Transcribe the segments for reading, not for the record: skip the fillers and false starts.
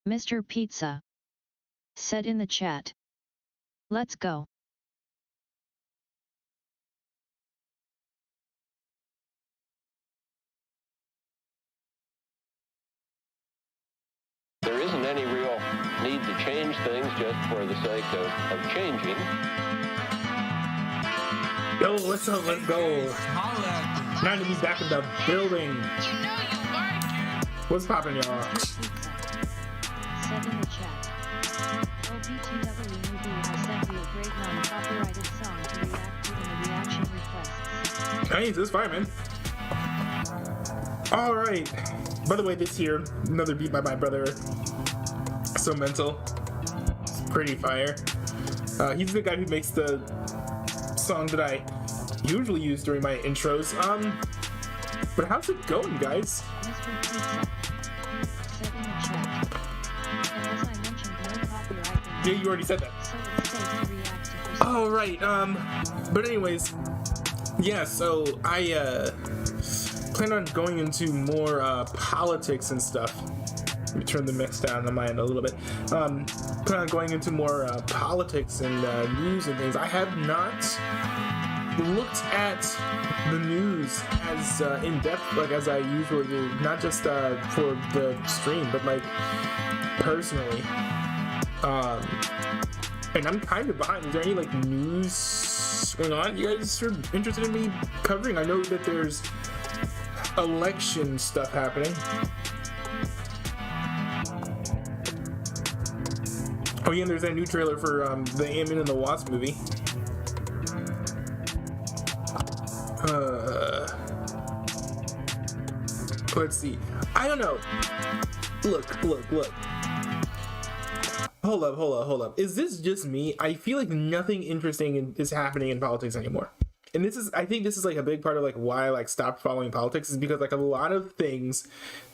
Mr. Pizza said in the chat. Let's go. There isn't any real need to change things just for the sake of changing. Yo, what's up? Let's go. Nice to be back in the building. What's poppin', y'all? Said in the chat. OPTW movie has sent you a great non-copyrighted song to react to in the reaction requests. Nice, that's fire, man. Alright. By the way, this here, another beat by my brother, So Mental. It's pretty fire. He's the guy who makes the song that I usually use during my intros. But how's it going, guys? Mr. Pizza said in the chat. And as I mentioned, no copyright. Yeah, you already said that. So it's safe to react to. Alright, but anyways, yeah, so I, plan on going into more, politics and stuff. Let me turn the mix down on my end a little bit. Plan on going into more, politics and, news and things. I have not looked at the news as in depth like as I usually do, not just for the stream, but like personally. And I'm kind of behind. Is there any like news going on you guys are interested in me covering? I know that there's election stuff happening. Oh yeah, and there's that new trailer for the Ant-Man and the Wasp movie. Let's see. I don't know. Look. Hold up. Is this just me? I feel like nothing interesting is happening in politics anymore. And I think this is like a big part of like why I like stopped following politics, is because like a lot of things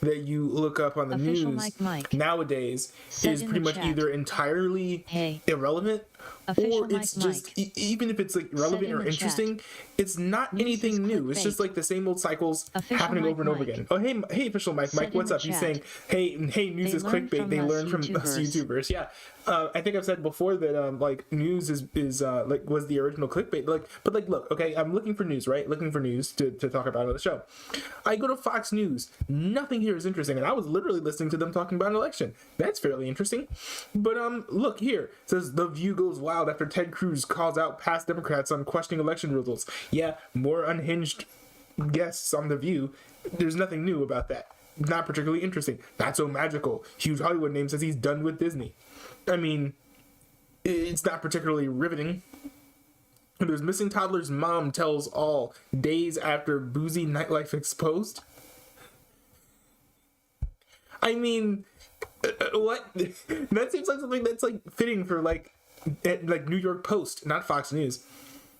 that you look up on the Official news Mike nowadays said is in pretty the much chat. either entirely Official irrelevant, or it's Mike just even if it's like relevant in or the interesting, it's not News anything is new. It's just clickbait. like the same old cycles Official happening Mike over and over Mike again. Oh hey official Mike, said in what's the up? He's chat. saying hey news They is learn clickbait. from They us learn from us YouTubers. Yeah. I think I've said before that like news is like was the original clickbait. But look, okay, I'm looking for news, right? Looking for news to talk about on the show. I go to Fox News. Nothing here is interesting, and I was literally listening to them talking about an election. That's fairly interesting. But look here. It says The View goes wild after Ted Cruz calls out past Democrats on questioning election results. Yeah, more unhinged guests on The View. There's nothing new about that. Not particularly interesting. Not so magical. Huge Hollywood name says he's done with Disney. I mean, it's not particularly riveting. There's missing toddler's mom tells all days after boozy nightlife exposed. I mean, what? That seems like something that's like fitting for like New York Post, not Fox News.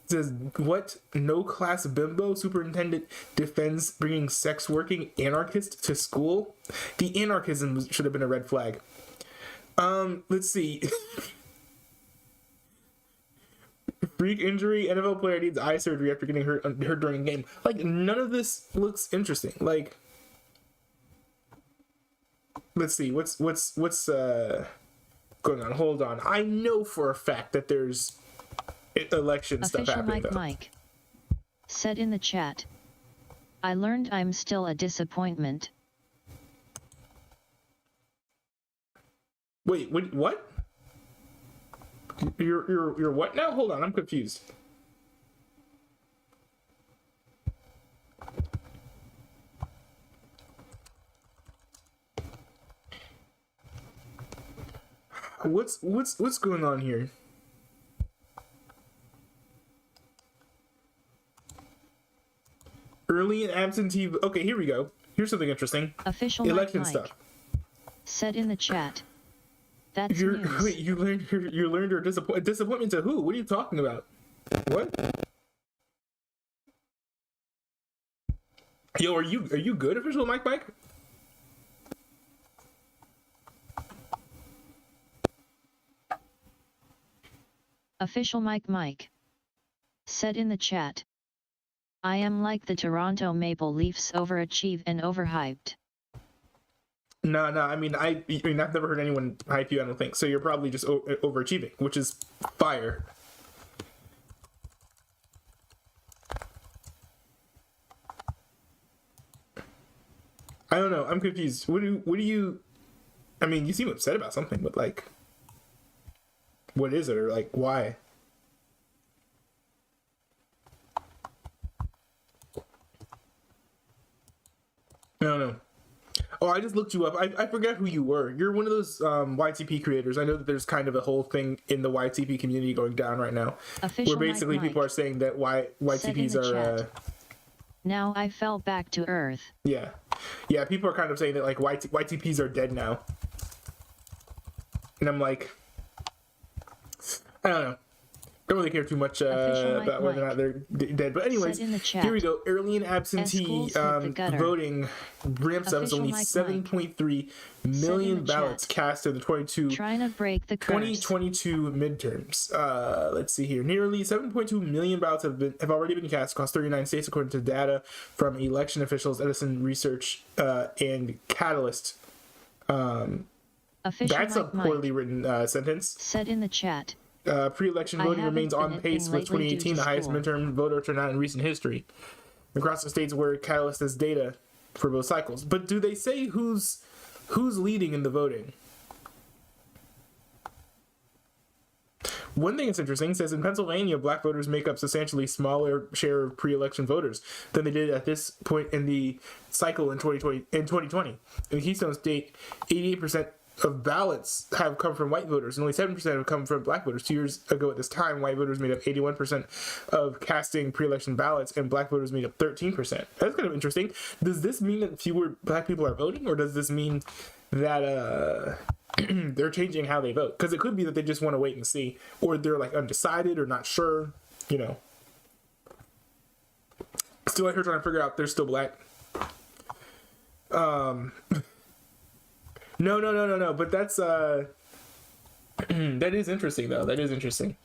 It says, what? No class bimbo superintendent defends bringing sex working anarchist to school? The anarchism should have been a red flag. Let's see. Freak injury, NFL player needs eye surgery after getting hurt during a game. Like, none of this looks interesting. Like, let's see, what's going on? Hold on. I know for a fact that there's election stuff Official happening. Mike said in the chat. I learned I'm still a disappointment. Wait, what? You're what now? Hold on, I'm confused. What's going on here? Early and absentee. Okay, here we go. Here's something interesting. Official election Mike stuff. Said in the chat. That's You're, news. wait, you learned your disappointment to who? What are you talking about? What? Yo, are you good, official Mike? Official Mike said in the chat. I am like the Toronto Maple Leafs, overachieve and overhyped. No. I mean, I've never heard anyone hype you. I don't think so. You're probably just overachieving, which is fire. I don't know. I'm confused. What do you? I mean, you seem upset about something, but like, what is it, or like, why? I don't know. Oh, I just looked you up. I forget who you were. You're one of those YTP creators. I know that there's kind of a whole thing in the YTP community going down right now, Official where basically Mike people are saying that YTPs the are. chat. Now I fell back to earth. Yeah, people are kind of saying that like YTPs are dead now, and I'm like, I don't know. Don't really care too much about whether or not they're dead. But anyways, here we go. Early and absentee voting ramps up. It's only 7.3 million ballots cast in the 2022 midterms. Let's see here. Nearly 7.2 million ballots have already been cast across 39 states, according to data from election officials, Edison Research, and Catalyst. That's a poorly written sentence. Said in the chat. Pre-election voting remains on pace with 2018, the highest midterm voter turnout in recent history, across the states where Catalyst has data for both cycles. But do they say who's leading in the voting? One thing that's interesting says in Pennsylvania, black voters make up substantially smaller share of pre-election voters than they did at this point in the cycle in 2020. In the Keystone State, 88% of ballots have come from white voters, and only 7% have come from black voters. 2 years ago at this time, white voters made up 81% of casting pre-election ballots, and black voters made up 13%. That's kind of interesting. Does this mean that fewer black people are voting, or does this mean that they're changing how they vote? Because it could be that they just want to wait and see, or they're like undecided or not sure, you know. Still out here trying to figure out they're still black. No. But that's that is interesting though. That is interesting.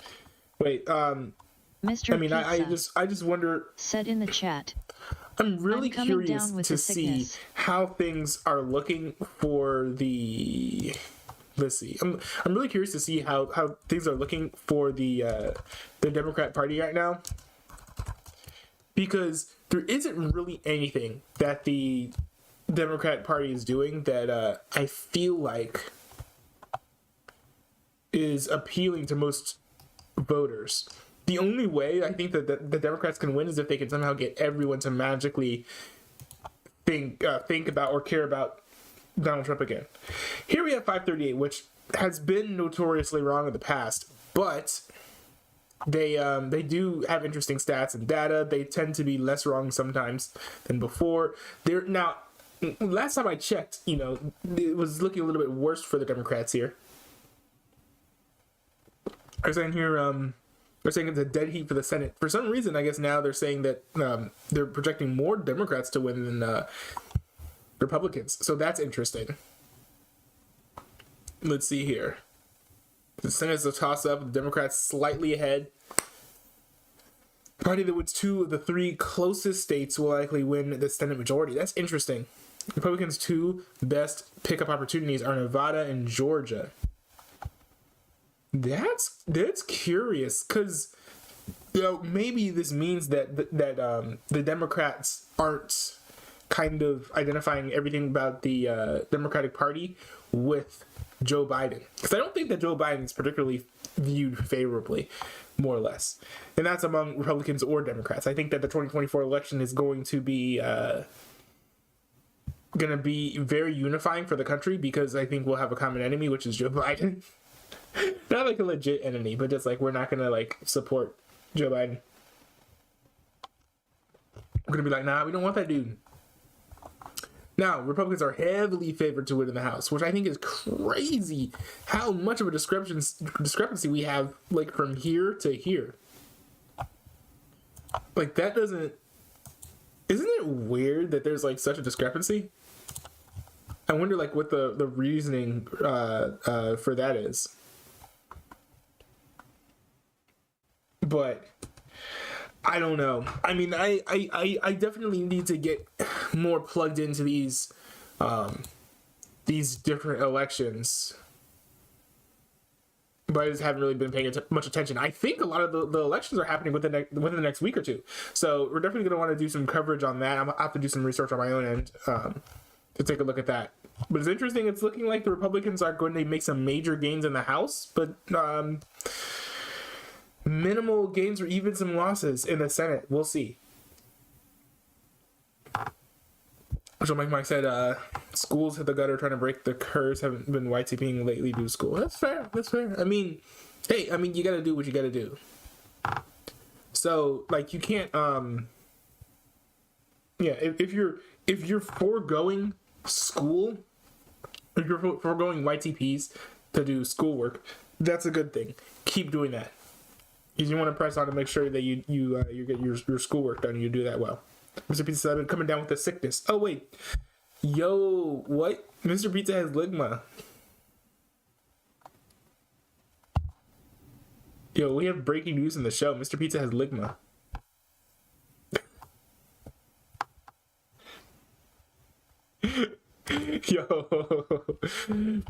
Wait, Mr. I mean, I just wonder. Said in the chat. I'm really curious to see how things are looking for the. Let's see. I'm really curious to see how things are looking for the Democrat Party right now, because there isn't really anything that the Democrat Party is doing that I feel like is appealing to most voters. The only way I think that the Democrats can win is if they can somehow get everyone to magically think about or care about Donald Trump again. Here we have 538, which has been notoriously wrong in the past, but they do have interesting stats and data. They tend to be less wrong sometimes than before. They're now. Last time I checked, you know, it was looking a little bit worse for the Democrats here. I was saying here, they're saying it's a dead heat for the Senate. For some reason, I guess now they're saying that they're projecting more Democrats to win than Republicans. So that's interesting. Let's see here. The Senate's a toss-up. The Democrats slightly ahead. Party that wins 2 of the 3 closest states will likely win the Senate majority. That's interesting. Republicans' 2 best pickup opportunities are Nevada and Georgia. That's curious, because you know, maybe this means that the Democrats aren't kind of identifying everything about the Democratic Party with Joe Biden, because I don't think that Joe Biden is particularly viewed favorably, more or less, and that's among Republicans or Democrats. I think that the 2024 election is going to be very unifying for the country, because I think we'll have a common enemy, which is Joe Biden. Not like a legit enemy, but just like we're not gonna like support Joe Biden. We're gonna be like, nah, we don't want that dude. Now, Republicans are heavily favored to win in the House, which I think is crazy how much of a discrepancy we have, like, from here to here. Like, that doesn't... Isn't it weird that there's, like, such a discrepancy? I wonder, like, what the reasoning for that is. But... I don't know. I mean, I definitely need to get more plugged into these these different elections, but I just haven't really been paying much attention. I think a lot of the elections are happening within the next week or two, so we're definitely going to want to do some coverage on that. I have to do some research on my own end to take a look at that. But it's interesting. It's looking like the Republicans are going to make some major gains in the House, but minimal gains or even some losses in the Senate. We'll see. So Mike said, schools hit the gutter trying to break the curse. Haven't been YTPing lately due to school. That's fair. That's fair. I mean, hey, you got to do what you got to do. So, like, you can't, yeah, if you're foregoing school, if you're foregoing YTPs to do schoolwork, that's a good thing. Keep doing that. Because you want to press on to make sure that you get your schoolwork done and you do that well. Mr. Pizza said, I've been coming down with the sickness. Oh, wait. Yo, what? Mr. Pizza has ligma. Yo, we have breaking news in the show. Mr. Pizza has ligma. Yo,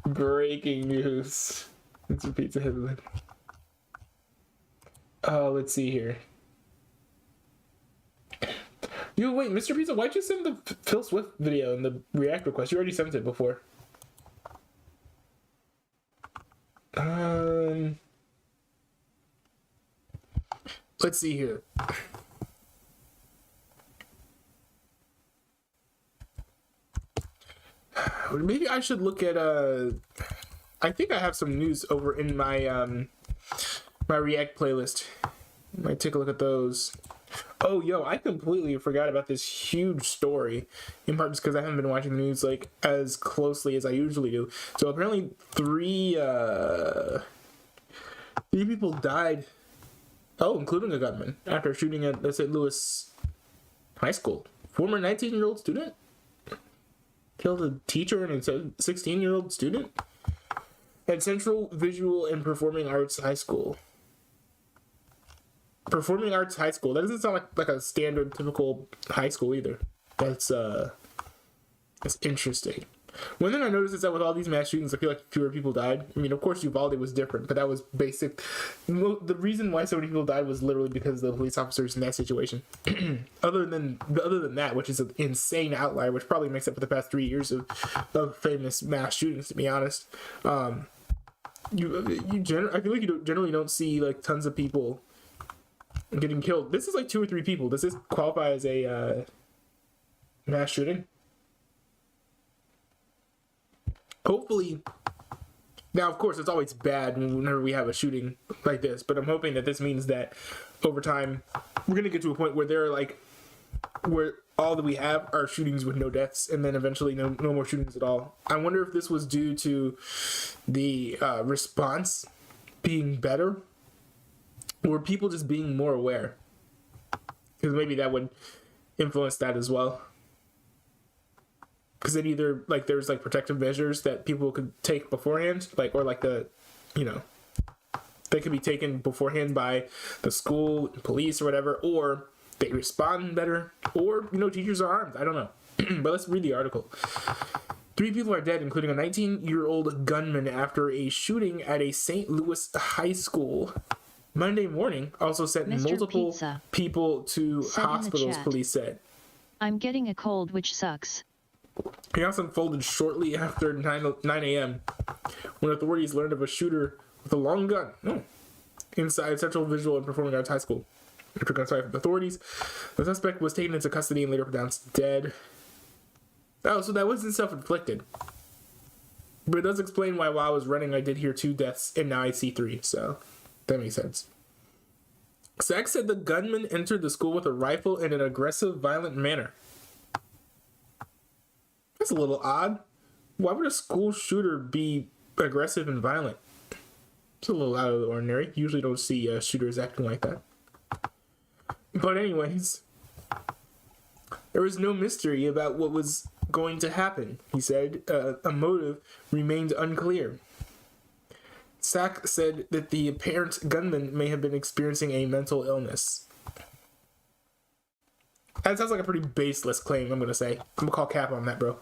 breaking news. Mr. Pizza has ligma. Oh, let's see here. Yo, wait, Mr. Pizza, why'd you send the Phil Swift video in the React request? You already sent it before. Let's see here. Maybe I should look at I think I have some news over in my my React playlist. Might take a look at those. Oh, yo, I completely forgot about this huge story, in part just because I haven't been watching the news like as closely as I usually do. So apparently three people died, including a gunman, after shooting at the St. Louis high school. Former 19-year-old student killed a teacher and a 16-year-old student at Central Visual and Performing Arts High School. Performing Arts High School. That doesn't sound like a standard, typical high school either. That's interesting. One thing I noticed is that with all these mass shootings, I feel like fewer people died. I mean, of course, Uvalde was different, but that was basic. The reason why so many people died was literally because of the police officers in that situation. Other than that, which is an insane outlier, which probably makes up for the past 3 years of famous mass shootings, to be honest. I feel like you generally don't see like tons of people getting killed. This is like 2 or 3 people. Does this qualify as a mass shooting? Hopefully. Now, of course, it's always bad whenever we have a shooting like this, but I'm hoping that this means that over time we're going to get to a point where all that we have are shootings with no deaths, and then eventually no more shootings at all. I wonder if this was due to the response being better, or people just being more aware, because maybe that would influence that as well. Because then either like there's like protective measures that people could take beforehand, like, or like they could be taken beforehand by the school, police, or whatever, or they respond better, or teachers are armed. I don't know. But let's read the article. 3 people are dead, including a 19-year-old gunman after a shooting at a St. Louis high school. Monday morning also sent Mr. multiple Pizza people to said in the hospitals, chat, police said. I'm getting a cold, which sucks. Chaos unfolded shortly after 9 a.m. when authorities learned of a shooter with a long gun inside Central Visual and Performing Arts High School. After gunfire from authorities, the suspect was taken into custody and later pronounced dead. Oh, so that wasn't self-inflicted. But it does explain why while I was running I did hear 2 deaths and now I see 3, so that makes sense. Sachs said the gunman entered the school with a rifle in an aggressive, violent manner. That's a little odd. Why would a school shooter be aggressive and violent? It's a little out of the ordinary. Usually don't see shooters acting like that. But anyways, there was no mystery about what was going to happen, he said. A motive remained unclear. Sack said that the apparent gunman may have been experiencing a mental illness. That sounds like a pretty baseless claim, I'm going to say. I'm going to call cap on that, bro.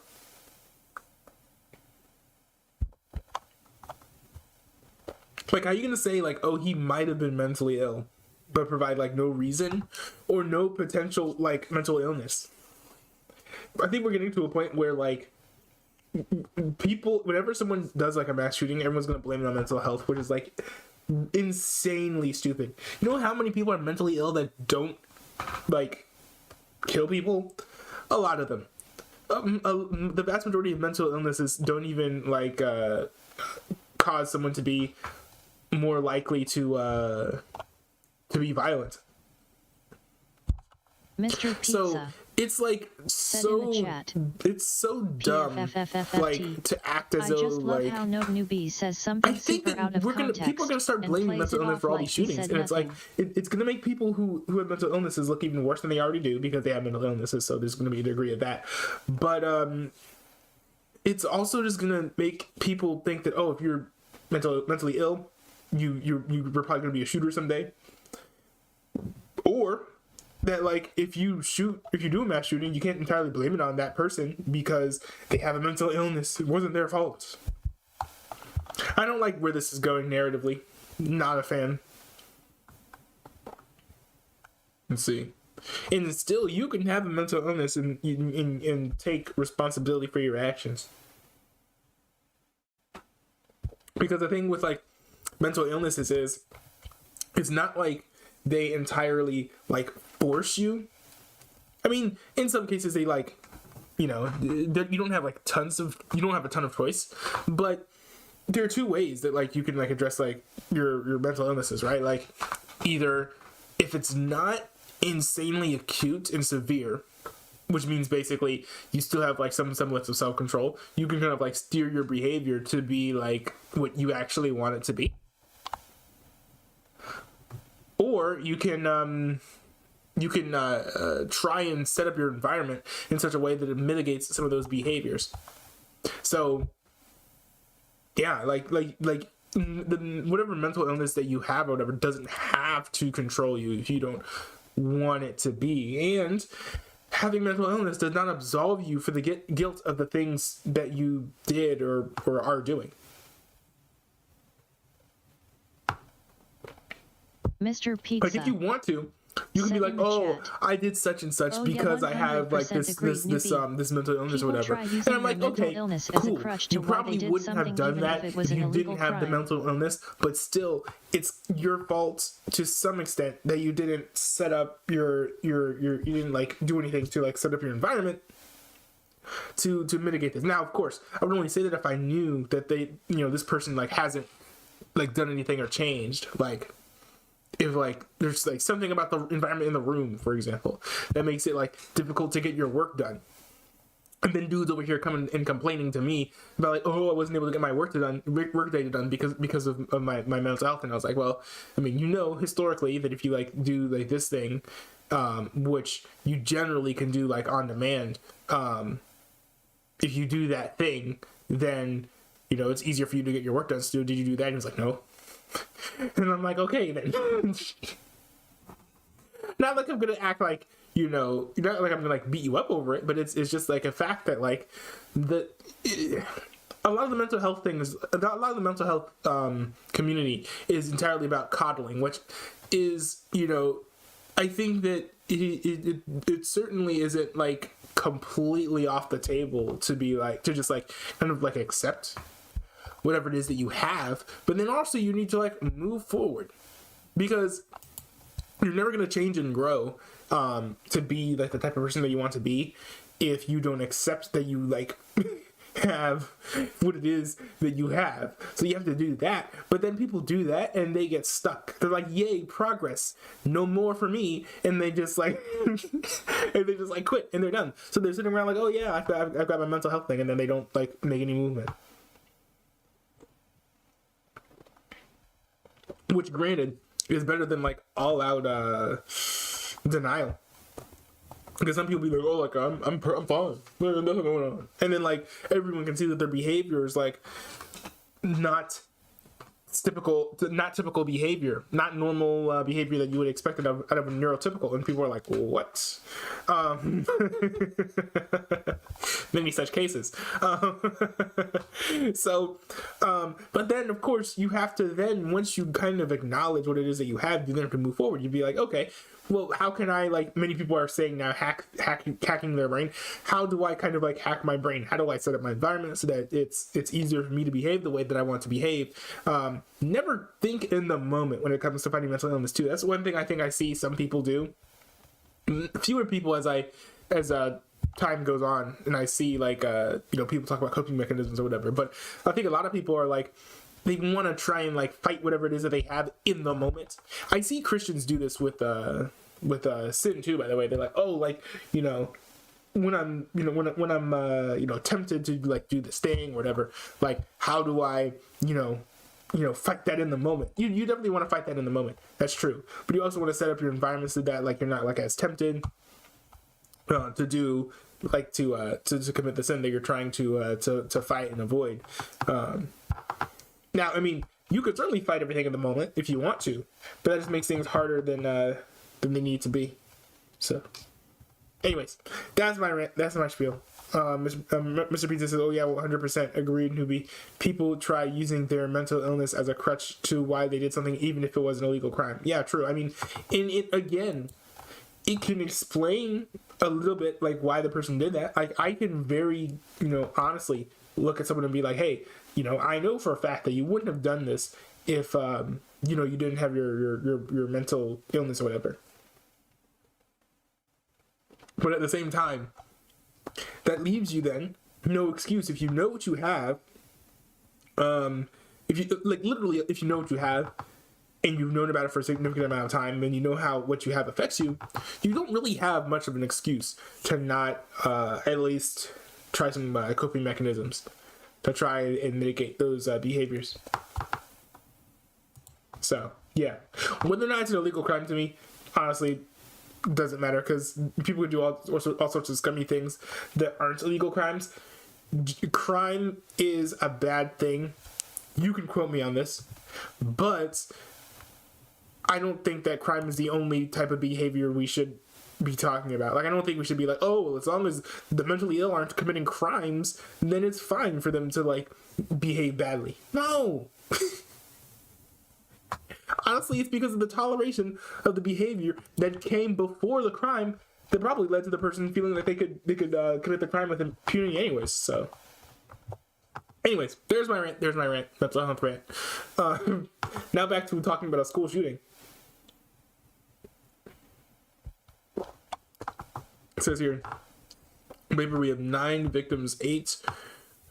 Like, how are you gonna say like, oh, he might have been mentally ill, but provide like no reason or no potential like mental illness? I think we're getting to a point where like people, whenever someone does like a mass shooting, everyone's gonna blame it on mental health, which is like insanely stupid. You know how many people are mentally ill that don't like kill people? A lot of them. The vast majority of mental illnesses don't even like cause someone to be more likely to be violent. Mr. Pizza. So it's like Said in the so chat. it's so dumb PFFFFT. like to act as I though just love like how no newbie says I something think super out that of context. people are gonna start and blaming plays mental it illness off for all like these he shootings, said and it's like nothing. it's gonna make people who have mental illnesses look even worse than they already do because they have mental illnesses. So there's gonna be a degree of that, but it's also just gonna make people think that, oh, if you're mentally ill, you're probably gonna be a shooter someday, or that like if you do a mass shooting, you can't entirely blame it on that person because they have a mental illness. It wasn't their fault. I don't like where this is going narratively. Not a fan. Let's see. And still, you can have a mental illness and take responsibility for your actions. Because the thing with like mental illnesses is, it's not like they entirely like force you. I mean, in some cases they like, you know, you don't have a ton of choice, but there are two ways that like you can like address like your mental illnesses, right? Like either if it's not insanely acute and severe, which means basically you still have like some semblance of self-control, you can kind of like steer your behavior to be like what you actually want it to be. Or you can try and set up your environment in such a way that it mitigates some of those behaviors. So yeah, like whatever mental illness that you have or whatever doesn't have to control you if you don't want it to be. And having mental illness does not absolve you for the guilt of the things that you did or are doing. Mr. Pizza. Like if you want to, you can be like, oh, I did such and such because I have like this mental illness or whatever. And I'm like, okay, cool. You probably wouldn't have done that if you didn't have the mental illness, but still, it's your fault to some extent that you didn't set up you didn't like do anything to like set up your environment to mitigate this. Now, of course, I would only say that if I knew that this person like hasn't like done anything or changed, like. If like there's like something about the environment in the room, for example, that makes it like difficult to get your work done, and then dudes over here coming and complaining to me about like, oh, I wasn't able to get my work day done because of my mental health, and I was like, well, I mean, historically that if you like do like this thing, which you generally can do like on demand, if you do that thing, then it's easier for you to get your work done. So did you do that? And he was like, no. And I'm like, okay then. Not like I'm gonna act like not like I'm gonna like beat you up over it, but it's just like a fact that like a lot of the mental health things, a lot of the mental health community is entirely about coddling, which is I think that it certainly isn't like completely off the table to be like to just like kind of like accept whatever it is that you have, but then also you need to like move forward, because you're never going to change and grow to be like the type of person that you want to be if you don't accept that you like have what it is that you have. So you have to do that, but then people do that and they get stuck. They're like, yay, progress, no more for me, and they just like and they just like quit and they're done. So they're sitting around like, oh yeah, I've got my mental health thing, and then they don't like make any movement. Which, granted, is better than like all-out denial. Because some people be like, "Oh, like I'm fine, there's nothing going on," and then like everyone can see that their behavior is like not that's not typical behavior, not normal behavior that you would expect out of a neurotypical. And people are like, what? Many such cases. But then of course you have to then, once you kind of acknowledge what it is that you have, you then have to move forward. You'd be like, okay, well, how can I, like many people are saying now, hacking their brain? How do I kind of like hack my brain? How do I set up my environment so that it's easier for me to behave the way that I want to behave? Never think in the moment when it comes to fighting mental illness too. That's one thing I think I see some people do. Fewer people as time goes on, and I see like people talk about coping mechanisms or whatever. But I think a lot of people are like, they want to try and like fight whatever it is that they have in the moment. I see Christians do this with sin too, by the way. They're like, oh, like, when I'm tempted to like do this thing or whatever, like, how do I, fight that in the moment? You definitely want to fight that in the moment. That's true. But you also want to set up your environment so that like you're not like as tempted to do like to commit the sin that you're trying to fight and avoid. Now, I mean, you could certainly fight everything in the moment if you want to, but that just makes things harder than they need to be. So, anyways, that's my rant. That's my spiel. Mr. Pizza says, "Oh yeah, 100% agreed, Newbie. People try using their mental illness as a crutch to why they did something, even if it was an illegal crime." Yeah, true. I mean, it can explain a little bit like why the person did that. Like, I can very, honestly look at someone and be like, hey, I know for a fact that you wouldn't have done this if, you didn't have your mental illness or whatever. But at the same time, that leaves you then no excuse. If you know what you have, if you know what you have, and you've known about it for a significant amount of time, and you know how what you have affects you, you don't really have much of an excuse to not at least try some coping mechanisms to try and mitigate those behaviors. So, yeah. Whether or not it's an illegal crime to me, honestly, doesn't matter, because people can do all sorts of scummy things that aren't illegal crimes. Crime is a bad thing. You can quote me on this, but I don't think that crime is the only type of behavior we should be talking about. Like, I don't think we should be like, oh, well, as long as the mentally ill aren't committing crimes, then it's fine for them to like behave badly. No. Honestly, it's because of the toleration of the behavior that came before the crime that probably led to the person feeling like they could commit the crime with impunity anyways. So, anyways, there's my rant. That's a health rant. Now back to talking about a school shooting. It says here, maybe we have 9 victims, 8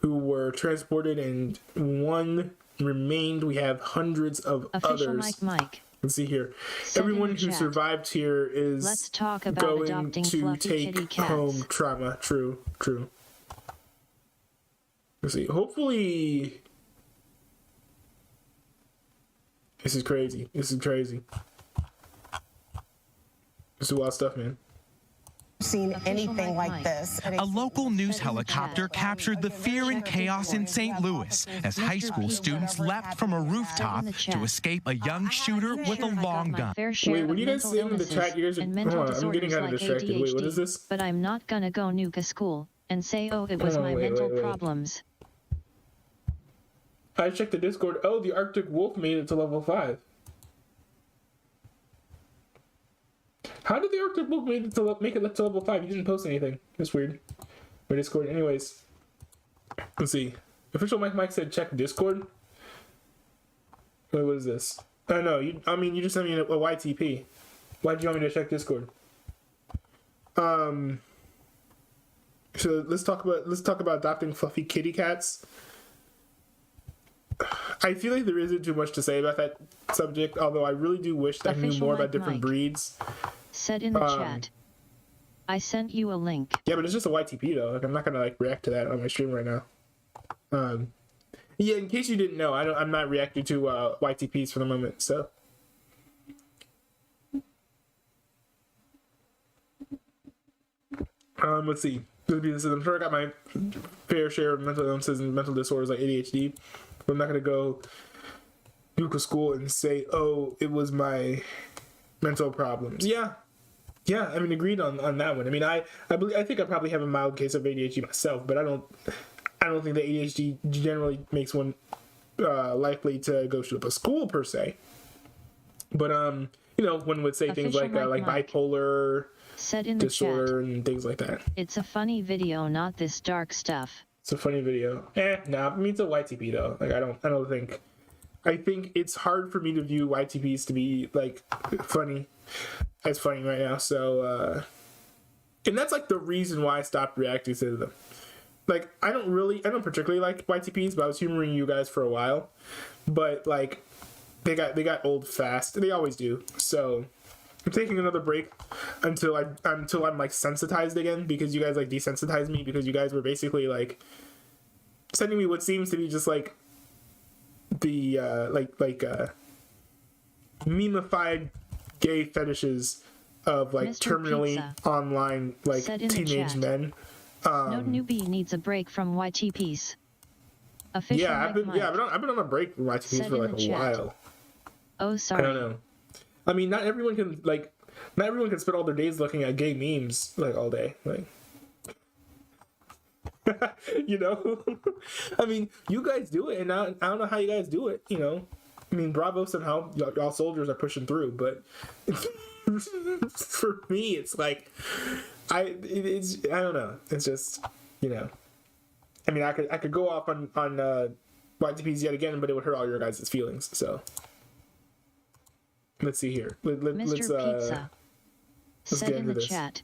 who were transported, and 1 remained. We have hundreds of Official others. Mike. Let's see here. Said Everyone in who chat, survived here is let's talk about going adopting to fluffy kitty take cats. home trauma. True. Let's see. Hopefully, this is crazy. This is wild stuff, man. Seen anything like this. A local news helicopter captured the fear and chaos in St. Louis as high school students leapt from a rooftop to escape a young shooter with a long gun. Wait, when you guys say in the chat, you guys are... Hold on, I'm getting kind of distracted. Wait, what is this? But I'm not gonna go nuke a school and say, oh, it was my mental problems. I checked the Discord. Oh, the Arctic Wolf made it to level 5. How did the Arctic Wolf make it to level 5? You didn't post anything. That's weird. My Discord. Anyways, let's see. Official Mike said check Discord. Wait, what is this? Oh no, you just sent me a YTP. Why did you want me to check Discord? So let's talk about adopting fluffy kitty cats. I feel like there isn't too much to say about that subject, although I really do wish that I knew more about different breeds. Said in the chat, I sent you a link. Yeah, but it's just a YTP though. Like, I'm not gonna like react to that on my stream right now. Yeah, in case you didn't know, I'm not reacting to YTPs for the moment. So, let's see. I'm sure I got my fair share of mental illnesses and mental disorders like ADHD, but I'm not gonna go nuke a school and say, "Oh, it was my mental problems." Yeah. I mean, agreed on that one. I mean, I think I probably have a mild case of ADHD myself, but I don't think that ADHD generally makes one likely to go shoot up a school per se. But you know, one would say things like bipolar Said in the disorder chat, and things like that. it's a funny video, not this dark stuff. It's a funny video. Nah. I mean, it's a YTP though. Like, I think it's hard for me to view YTPs to be like funny right now. So, and that's like the reason why I stopped reacting to them. Like, I don't particularly like YTPs, but I was humoring you guys for a while. But like, they got old fast. They always do. So I'm taking another break until I'm like sensitized again, because you guys like desensitized me, because you guys were basically like sending me what seems to be just like the memeified gay fetishes of like Mr. terminally Pizza online like said in the teenage chat, men. No newbie needs a break from YTPs. Official Yeah, I've Mike been on a break from YTPs said for in like the a chat. while. Oh, I sorry. don't know. I mean, not everyone can spend all their days looking at gay memes like all day. Like, you know, I mean, you guys do it, and I don't know how you guys do it. You know, I mean, bravo somehow. Y'all soldiers are pushing through, but for me, it's like I don't know. It's just, you know. I mean, I could go off on YTPs yet again, but it would hurt all your guys' feelings. So let's see here. Mr. Let's Pizza let's said get in into the this. chat,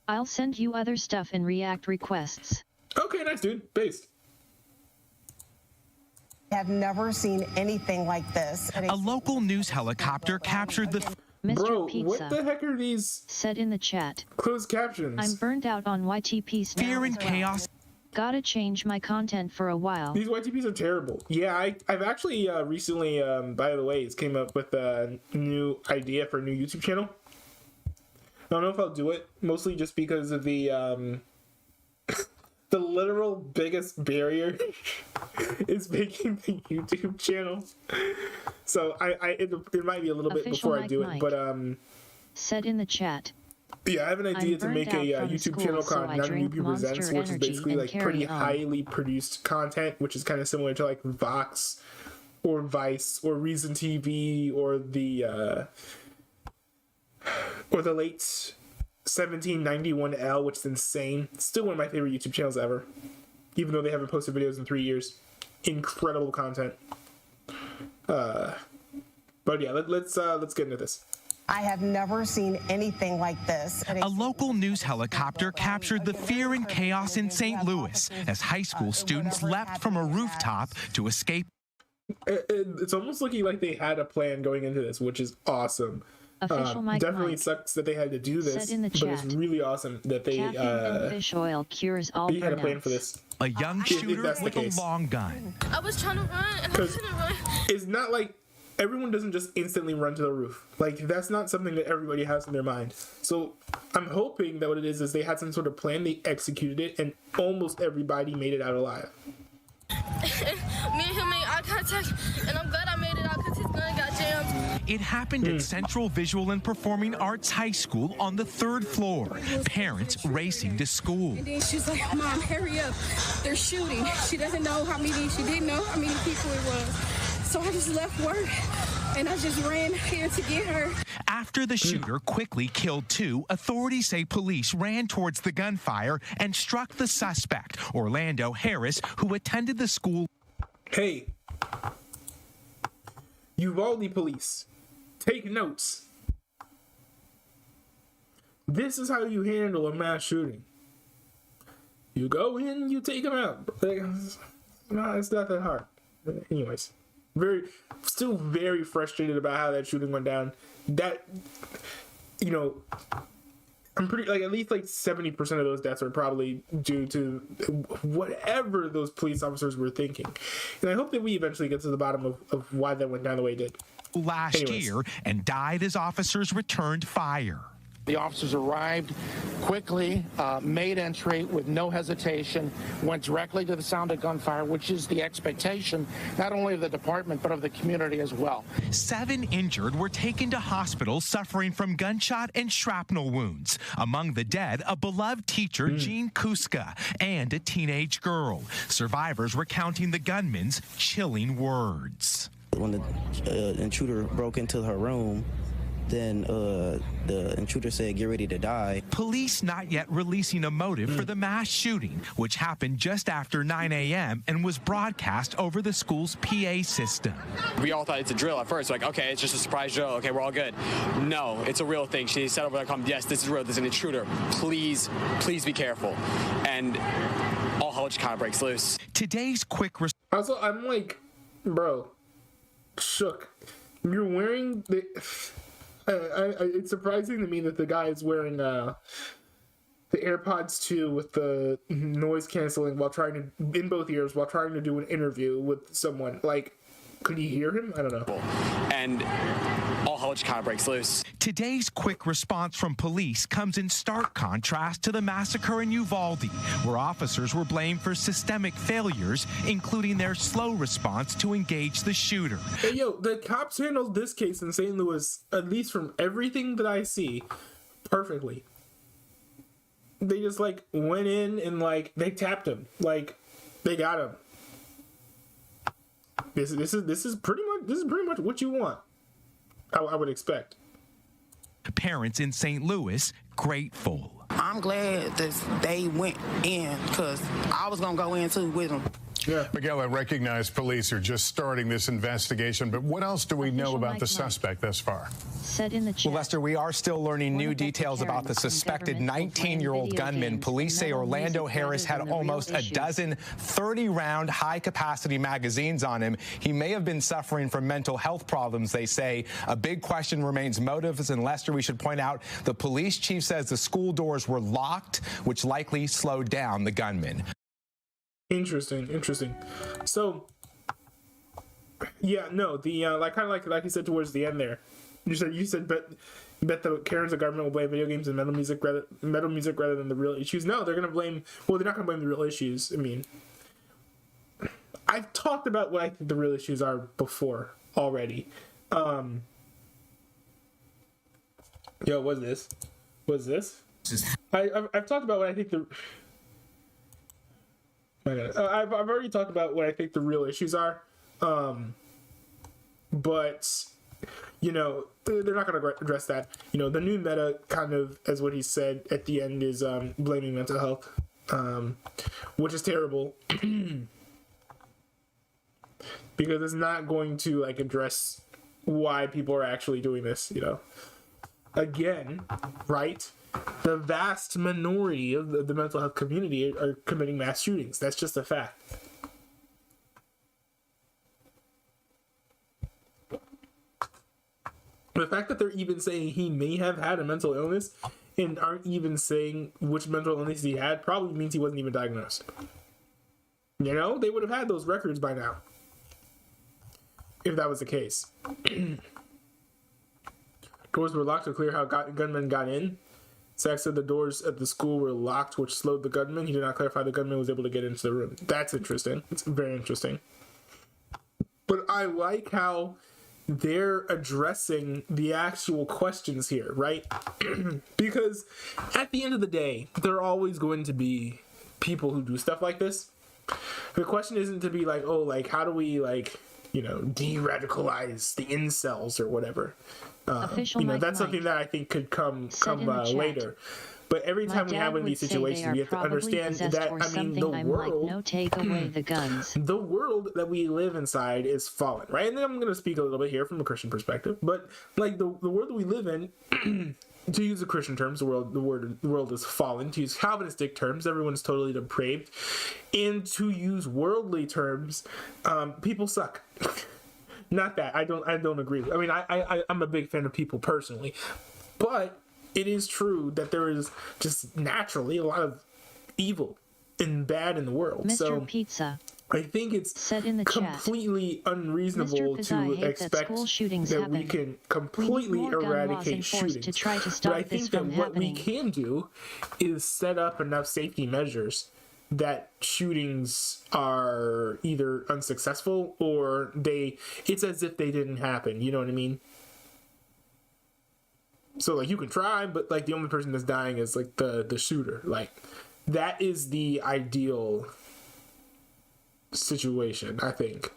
I'll send you other stuff in React requests. Okay, nice, dude. Based. Have never seen anything like this. A local news helicopter captured the Mr. Bro, Pizza what the heck are these said in the chat, closed captions? I'm burnt out on YTPs now. fear and chaos. Gotta change my content for a while. These YTPs are terrible. Yeah, I've actually recently, by the way, came up with a new idea for a new YouTube channel. I don't know if I'll do it, mostly just because of the the literal biggest barrier is making the YouTube channel. So it might be a little bit Official before I do Mike it, but said in the chat, yeah, I have an idea to burnt make a out from YouTube school, channel so called I Not drink Newbie Monster Presents, which is Energy basically and like carry pretty on. highly produced content, which is kind of similar to like Vox or Vice or Reason TV or the late 1791L, which is insane. Still one of my favorite YouTube channels ever, even though they haven't posted videos in 3 years. Incredible content. But yeah, let's get into this. I have never seen anything like this. A local news helicopter captured the fear and chaos in St. Louis as high school students leapt from a rooftop to escape. It's almost looking like they had a plan going into this, which is awesome. Official Mike Definitely Mike sucks that they had to do this, said in the but it's chat, really awesome that they caffeine and fish oil cures all they had a plan for burnouts. this. A young If shooter that's the with a case. long gun. I was trying to run and I Because couldn't run. it's not like everyone doesn't just instantly run to the roof. Like, that's not something that everybody has in their mind. So I'm hoping that what it is they had some sort of plan, they executed it, and almost everybody made it out alive. Me and him made eye contact, and I'm glad I made it out because his gun got jammed. It happened at Central Visual and Performing Arts High School on the 3rd floor. Parents racing to school. And then she's like, Mom, hurry up. They're shooting. She doesn't know she didn't know how many people it was. So I just left work and I just ran here to get her. After the shooter quickly killed 2, authorities say police ran towards the gunfire and struck the suspect, Orlando Harris, who attended the school. Hey, Uvalde police, take notes. This is how you handle a mass shooting. You go in, you take them out. Like, no, it's not that hard. Anyways, still very frustrated about how that shooting went down. That, you know, I'm pretty, like, at least like 70% of those deaths are probably due to whatever those police officers were thinking. And I hope that we eventually get to the bottom of why that went down the way it did. Last Anyways. year and died as officers returned fire. The officers arrived quickly, made entry with no hesitation, went directly to the sound of gunfire, which is the expectation not only of the department but of the community as well. 7 injured were taken to hospitals suffering from gunshot and shrapnel wounds. Among the dead, a beloved teacher, Jean Kuska, and a teenage girl. Survivors recounting the gunman's chilling words. When the intruder broke into her room, then the intruder said, "Get ready to die." Police not yet releasing a motive for the mass shooting, which happened just after 9 a.m. and was broadcast over the school's PA system. We all thought it's a drill at first. Like, okay, it's just a surprise drill. Okay, we're all good. No, it's a real thing. She said over the comment, yes, this is real. There's an intruder. Please be careful. And all hell just kind of breaks loose. Today's quick Also, I'm like, bro, shook. You're wearing the... it's surprising to me that the guy is wearing the AirPods 2 with the noise canceling while trying to, in both ears, while trying to do an interview with someone. Like, could you hear him? I don't know. And all hell just kind of breaks loose. Today's quick response from police comes in stark contrast to the massacre in Uvalde, where officers were blamed for systemic failures, including their slow response to engage the shooter. Hey, yo, the cops handled this case in St. Louis, at least from everything that I see, perfectly. They just, like, went in and, like, they tapped him. Like, they got him. This is pretty much what you want. I would expect. Parents in St. Louis grateful. I'm glad that they went in because I was gonna go in too with them. Yeah. Miguel, I recognize police are just starting this investigation, but what else do we know about Mike the suspect thus far? Said in the chat. Well, Lester, we are still learning new details about the suspected 19-year-old gunman. Police say Orlando Harris had almost a dozen 30-round high-capacity magazines on him. He may have been suffering from mental health problems, they say. A big question remains motives, and Lester, we should point out, the police chief says the school doors were locked, which likely slowed down the gunman. Interesting. So, yeah, no, the like you said towards the end there, you said bet the Karens of government will blame video games and metal music rather than the real issues. No, they're gonna blame. Well, they're not gonna blame the real issues. I mean, I've talked about what I think the real issues are before already. Yo, what's this? I've talked about what I think the. I've already talked about what I think the real issues are, but you know they're not going to address that. You know, the new meta kind of, as what he said at the end, is blaming mental health, which is terrible because it's not going to like address why people are actually doing this. You know, again, right? The vast minority of the mental health community are committing mass shootings. That's just a fact. The fact that they're even saying he may have had a mental illness and aren't even saying which mental illness he had probably means he wasn't even diagnosed. You know, they would have had those records by now if that was the case. Doors were locked to clear how gunmen got in. Zach said the doors at the school were locked, which slowed the gunman. He did not clarify the gunman was able to get into the room. That's interesting. It's very interesting. But I like how they're addressing the actual questions here, right? Because at the end of the day, there are always going to be people who do stuff like this. The question isn't to be like, oh, like, how do we, like, you know, de-radicalize the incels or whatever. You know, that's something that I think could come later. But every time we have one of these situations, we have to understand that, I mean, the world, no, take away the guns. The world that we live inside is fallen, right? And then I'm going to speak a little bit here from a Christian perspective, but like the world that we live in, to use the Christian terms, the world is fallen. To use Calvinistic terms, everyone is totally depraved. And to use worldly terms, people suck. Not that I don't agree. I mean, I'm a big fan of people personally, but it is true that there is just naturally a lot of evil and bad in the world. Mr. Pizza. I think it's Said in the completely unreasonable Mr. to Pizza, I hate that expect school shootings that happen. we can We need completely more gun laws eradicate enforced shootings. to try to But stop I this think that from what we happening. can do is set up enough safety measures that shootings are either unsuccessful or it's as if they didn't happen. You know what I mean? So like you can try, but like the only person that's dying is like the shooter. Like that is the ideal situation, I think,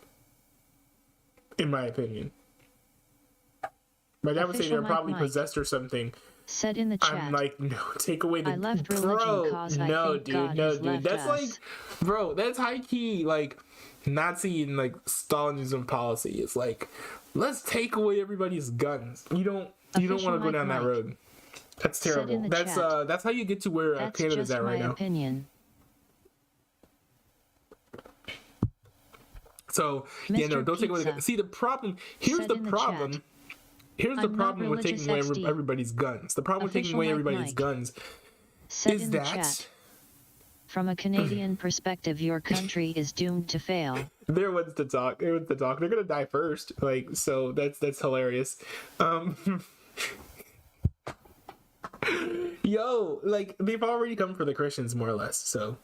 in my opinion. My dad would say Official they're Mike probably Mike possessed or something. Said in the chat. I'm like, no, take away the I left religion cause I no, think dude, God no, has dude. left That's us. like, bro, that's high key like Nazi and like Stalinism policy. It's like, let's take away everybody's guns. You don't Official want to go Mike down that Mike. road. That's Said terrible. in the That's chat. that's how you get to where That's Canada's just at right my now. opinion. So yeah, no, Mr. don't take away the Pizza. guns. See the problem. Here's Said the in the problem. chat. Here's the I'm not problem with taking away religious XD. everybody's guns. The problem with taking Official away Mike everybody's Mike. guns Said is in the that chat. From a Canadian perspective, your country is doomed to fail. There wants to talk. There wants to talk. They're gonna die first. Like so, that's hilarious. Yo, like they've already come for the Christians more or less. So,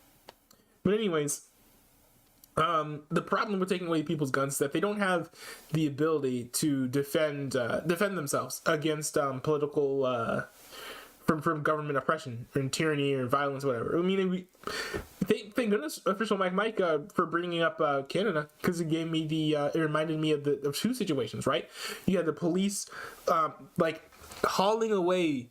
but anyways, the problem with taking away people's guns is that they don't have the ability to defend themselves against political from government oppression and tyranny or violence, whatever. I mean, thank goodness, official Mike for bringing up Canada, because it gave me it reminded me of two situations. Right, you had the police like hauling away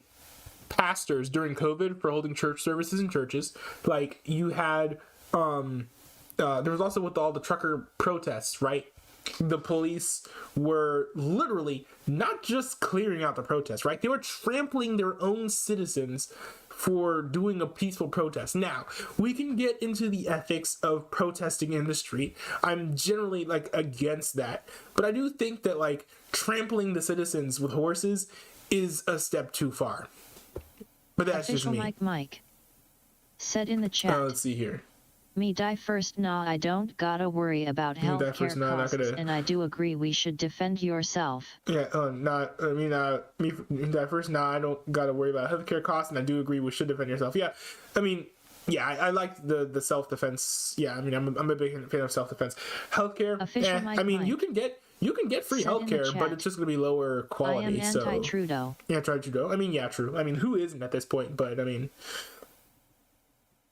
pastors during COVID for holding church services in churches. Like you had there was also with all the trucker protests, right? The police were literally not just clearing out the protests, right? They were trampling their own citizens for doing a peaceful protest. Now, we can get into the ethics of protesting in the street. I'm generally like against that. But I do think that like trampling the citizens with horses is a step too far. But that's Official just me. Mike said in the chat. Let's see here. Me die first, nah, I don't gotta worry about Me die healthcare first, nah, not costs, gonna- and I do agree we should defend yourself. Yeah, me die first. Nah, I don't gotta worry about healthcare costs, and I do agree we should defend yourself. Yeah, I mean, yeah, I like the self defense. Yeah, I mean, I'm a big fan of self defense. Healthcare. Official Mike I mean, Mike. you can get free Said in the healthcare, but chat. it's just gonna be lower I quality. am So anti-Trudeau. yeah, try Trudeau. I mean, yeah, true. I mean, who isn't at this point? But I mean,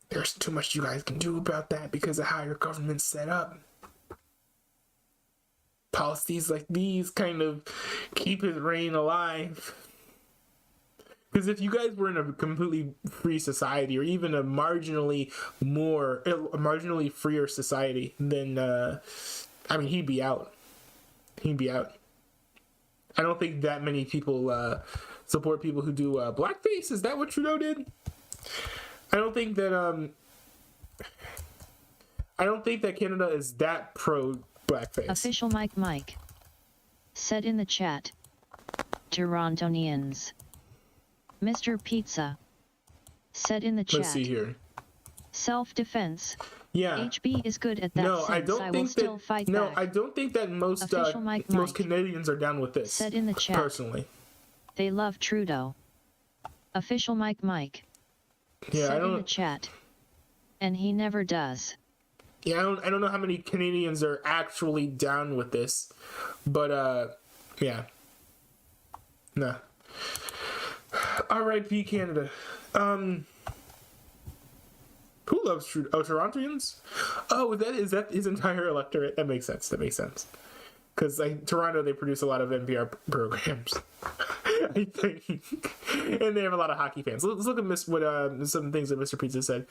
there's too much you guys can do about that because of how your government's set up. Policies like these kind of keep his reign alive. Because if you guys were in a completely free society, or even a marginally freer society, then I mean, he'd be out. He'd be out. I don't think that many people support people who do blackface. Is that what Trudeau did? I don't think that Canada is that pro blackface. Official Mike said in the chat. Torontonians. Mr. Pizza said in the chat. Let's see here. Self-defense. Yeah. HB is good at that. No, since I don't will think still that. fight No, back. I don't think that most Official Mike Canadians are down with this. Said in the chat. Personally. They love Trudeau. Official Mike Yeah, said I in the don't. chat. And he never does. Yeah, I don't know how many Canadians are actually down with this, but yeah. Nah. R.I.P. Canada. Who loves Trudeau? Oh, Torontonians? Oh, is that his entire electorate? That makes sense. Because Toronto, they produce a lot of NPR programs, I think, and they have a lot of hockey fans. Let's look at some things that Mr. Pizza said.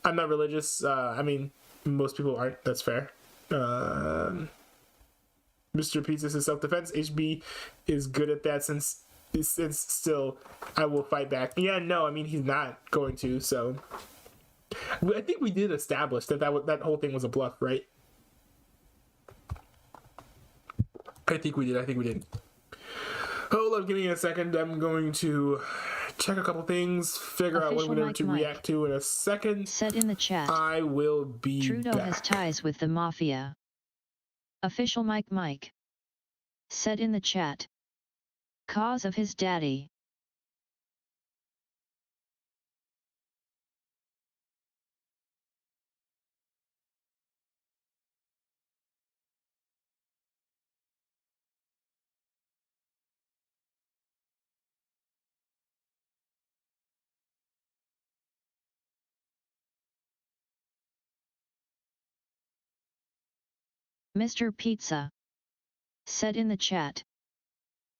I'm not religious. I mean, most people aren't. That's fair. Mr. Pizza says self-defense. HB is good at that since still I will fight back. Yeah, no, I mean he's not going to. So I think we did establish that whole thing was a bluff, right? I think we did. Hold up, give me a second. I'm going to check a couple things, figure out what Official we're going Mike to Mike react to in a second. said in the chat, I will be Trudeau back. has ties with the mafia. Official Mike Mike said in the chat, cause of his daddy. Mr. Pizza said in the chat,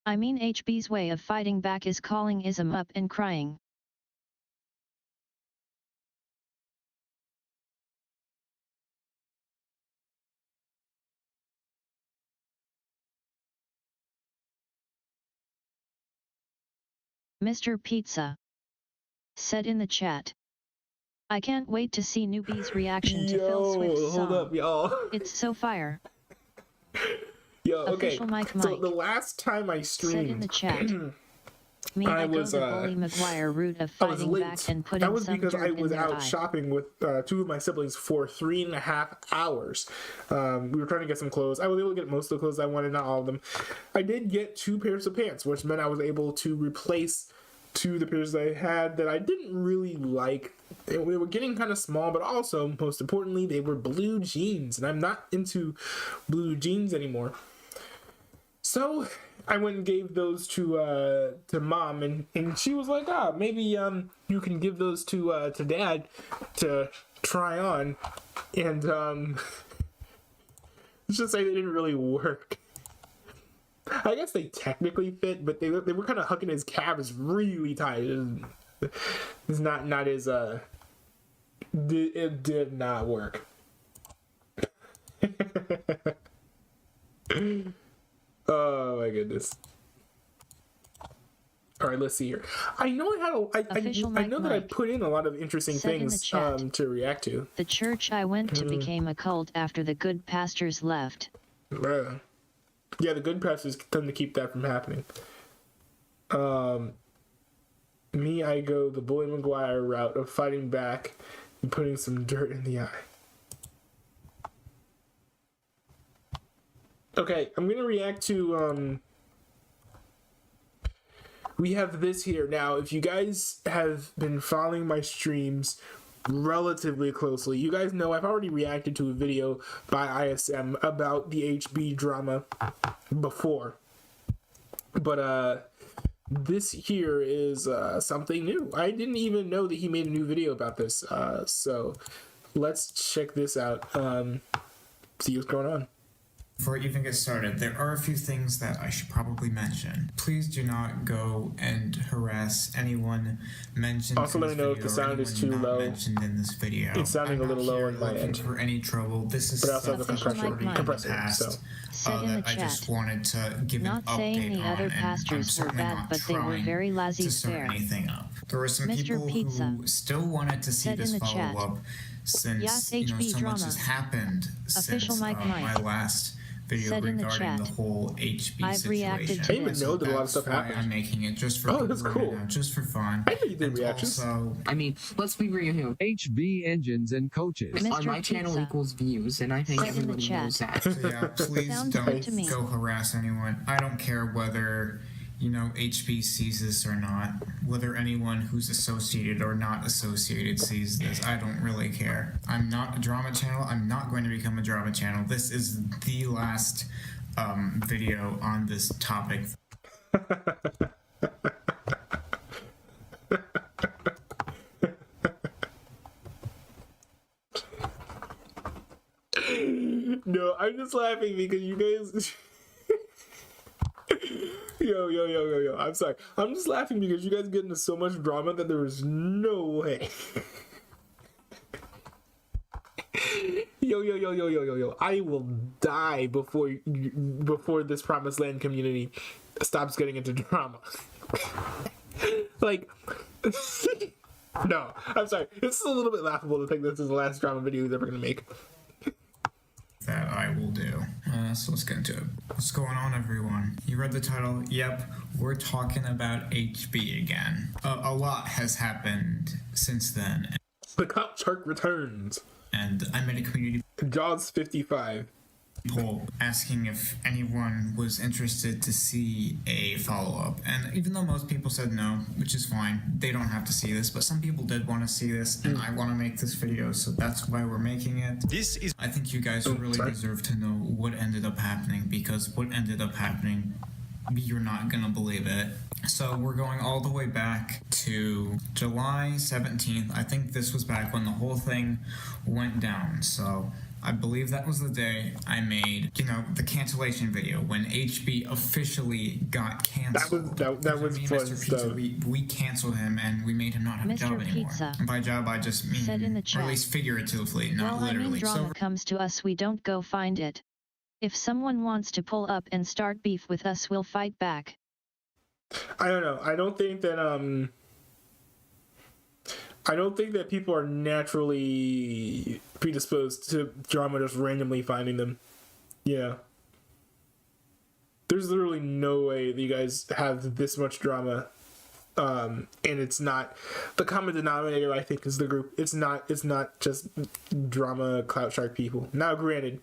I mean HB's way of fighting back is calling ism up and crying. Mr. Pizza said in the chat, I can't wait to see Newbie's reaction to Phil Swift's song. Hold up, y'all. It's so fire. Yo, okay. Official Mike So Mike the last time I streamed, said in the chat, me I echo was the Bully McGuire route of I was fighting late. back and That putting was some because dirt I in was their out eye. shopping with two of my siblings for 3.5 hours. We were trying to get some clothes. I was able to get most of the clothes I wanted, not all of them. I did get 2 pairs of pants, which meant I was able to replace 2 of the pairs I had that I didn't really like. They were getting kind of small, but also, most importantly, they were blue jeans, and I'm not into blue jeans anymore. So I went and gave those to mom, and she was like, maybe you can give those to dad to try on, and let's just say they didn't really work. I guess they technically fit, but they were kind of hugging his calves really tight. It's not as it did not work. Oh my goodness. All right, let's see here. I know I know that I put in a lot of interesting things to react to. The church I went to became a cult after the good pastors left. Yeah, the good pastors tend to keep that from happening. Me, I go the Bully McGuire route of fighting back and putting some dirt in the eye. Okay, I'm gonna react to we have this here. Now, if you guys have been following my streams relatively closely, you guys know I've already reacted to a video by ISM about the HB drama before. But this here is something new. I didn't even know that he made a new video about this. So let's check this out. See what's going on. Before I even get started, there are a few things that I should probably mention. Please do not go and harass anyone mentioned also, in let this me know if video the sound or is anyone too not low. mentioned in this video. It's sounding a little low on my end. For any trouble, this is But I also have a compressor, past, so. Said in the I just chat, wanted to give not an saying update the on, other and I'm pastors were certainly bad, not but they were trying very laissez to stir faire. anything up. There were some Mr. people Pizza who still wanted to see said this in the chat, follow-up since Yes, you know, HB so drama. much has happened Official since Mike my Mike last video said in the regarding chat, the whole HB I've situation. reacted to I didn't even know that a lot of stuff That's why happened. I'm making it just for Oh, that's right cool. now, just for fun. I know you did reactions. Also, I mean, let's be real here. HB engines and coaches Mr. on my channel Pizza equals views, and I think said in the everybody chat, knows that. so yeah, please Sounds good to me. don't go harass anyone. I don't care whether, you know, HB sees this or not, whether anyone who's associated or not associated sees this. I don't really care. I'm not a drama channel. I'm not going to become a drama channel. This is the last video on this topic. No, I'm just laughing because you guys. Yo. I'm sorry. I'm just laughing because you guys get into so much drama that there is no way. Yo. I will die before this Promised Land community stops getting into drama. Like, no, I'm sorry. This is a little bit laughable to think this is the last drama video he's ever going to make. That I will do. So let's get into it. What's going on, everyone? You read the title. Yep, we're talking about HB again. A lot has happened since then. The Clout Shark returns. And I made a community Jaws 55 poll asking if anyone was interested to see a follow-up. And even though most people said no, which is fine, they don't have to see this, but some people did want to see this, and I want to make this video, so that's why we're making it. I think you guys really deserve to know what ended up happening, because what ended up happening, you're not gonna believe it. So we're going all the way back to July 17th. I think this was back when the whole thing went down. So I believe that was the day I made, the cancellation video when HB officially got canceled. That was fun stuff. We canceled him and we made him not have a job anymore. And by job, I just mean, said in the chat, or at least figuratively, not literally. Drama comes to us, we don't go find it. If someone wants to pull up and start beef with us, we'll fight back. I don't know. I don't think that people are naturally predisposed to drama just randomly finding them. Yeah. There's literally no way that you guys have this much drama. And it's not the common denominator, I think, is the group. It's not just drama Clout Shark people. Now granted,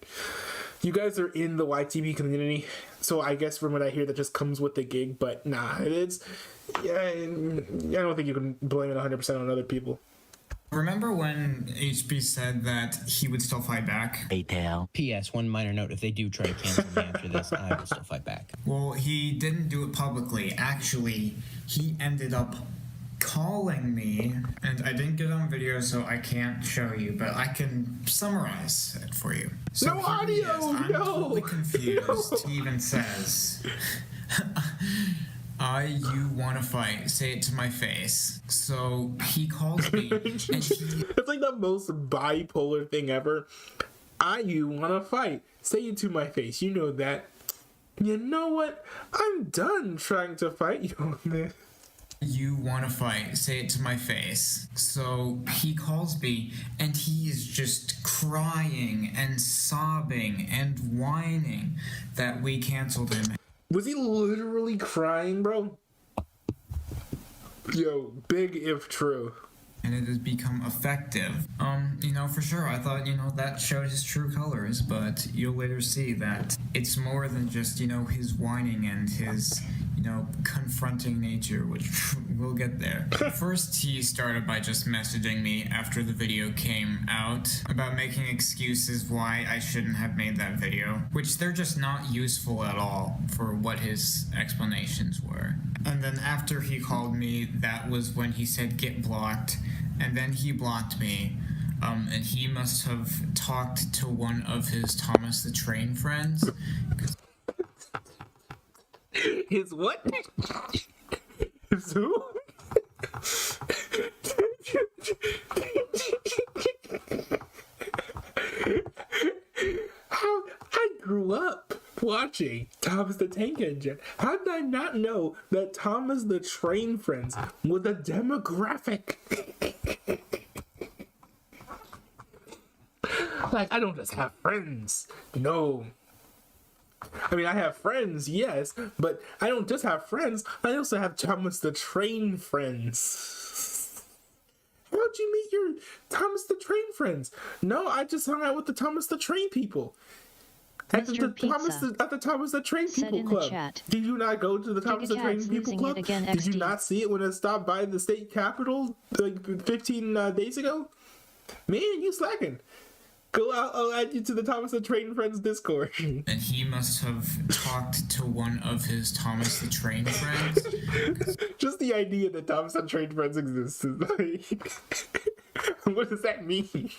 you guys are in the YTB community, so I guess from what I hear that just comes with the gig, but nah, I don't think you can blame it 100% on other people. Remember when HB said that he would still fight back? P.S. One minor note, if they do try to cancel me after this, I will still fight back. Well, he didn't do it publicly. Actually, he ended up calling me, and I didn't get it on video, so I can't show you, but I can summarize it for you. So no audio! I'm totally confused. No. He even says, you want to fight, say it to my face. So he calls me, and it's like the most bipolar thing ever. You want to fight, say it to my face. You know that. You know what? I'm done trying to fight you on this. You want to fight, say it to my face. So he calls me, and he is just crying and sobbing and whining that we canceled him. Was he literally crying, bro? Yo, big if true. And it has become effective. For sure, I thought, that showed his true colors, but you'll later see that it's more than just, his whining and his, confronting nature, which we'll get there. First, he started by just messaging me after the video came out about making excuses why I shouldn't have made that video, which they're just not useful at all for what his explanations were. And then after he called me, that was when he said get blocked, and then he blocked me. And he must have talked to one of his Thomas the Train friends. His what? His who? I grew up watching Thomas the Tank Engine. How did I not know that Thomas the Train Friends was a demographic? Like, I don't just have friends. No. I mean, I have friends, yes, but I don't just have friends. I also have Thomas the Train Friends. How'd you meet your Thomas the Train friends? No, I just hung out with the Thomas the Train people. At the Thomas the Train People Club. Did you not go to the Thomas the Train People Club? Did you not see it when it stopped by the state capitol like 15 days ago? Man, you slacking. Go out, I'll add you to the Thomas the Train Friends Discord. And he must have talked to one of his Thomas the Train friends. Just the idea that Thomas the Train Friends exists is like, what does that mean?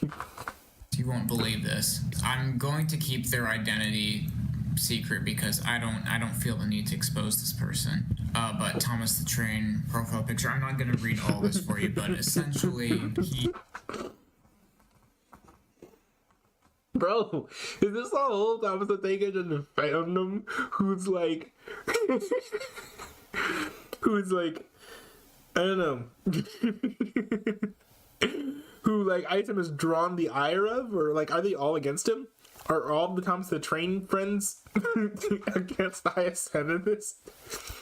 You won't believe this. I'm going to keep their identity secret because I don't feel the need to expose this person. But Thomas the Train profile picture, I'm not going to read all this for you, but essentially he... Bro, is this the whole Thomas the Tank Engine fandom who's like, I don't know, who like Item has drawn the ire of, or like, are they all against him? Are all the Thomas the Train friends against ISN in this?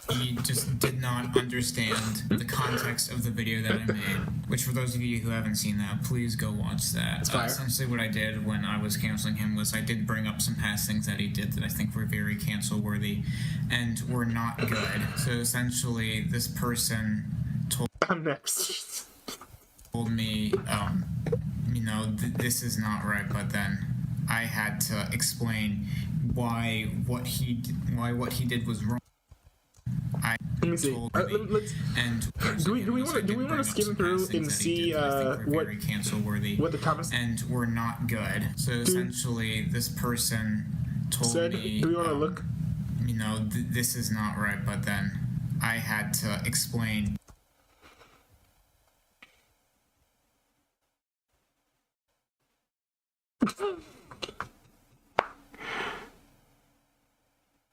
He just did not understand the context of the video that I made, which for those of you who haven't seen that, please go watch that. Essentially what I did when I was canceling him was I did bring up some past things that he did that I think were very cancel worthy and were not good. So essentially this person told me, you know, this is not right, but then I had to explain why what he did was wrong. Let me see. Do we want to skim through and see what the comments and were not good? So essentially, this person told me, do we want to look? You know, this is not right, but then I had to explain.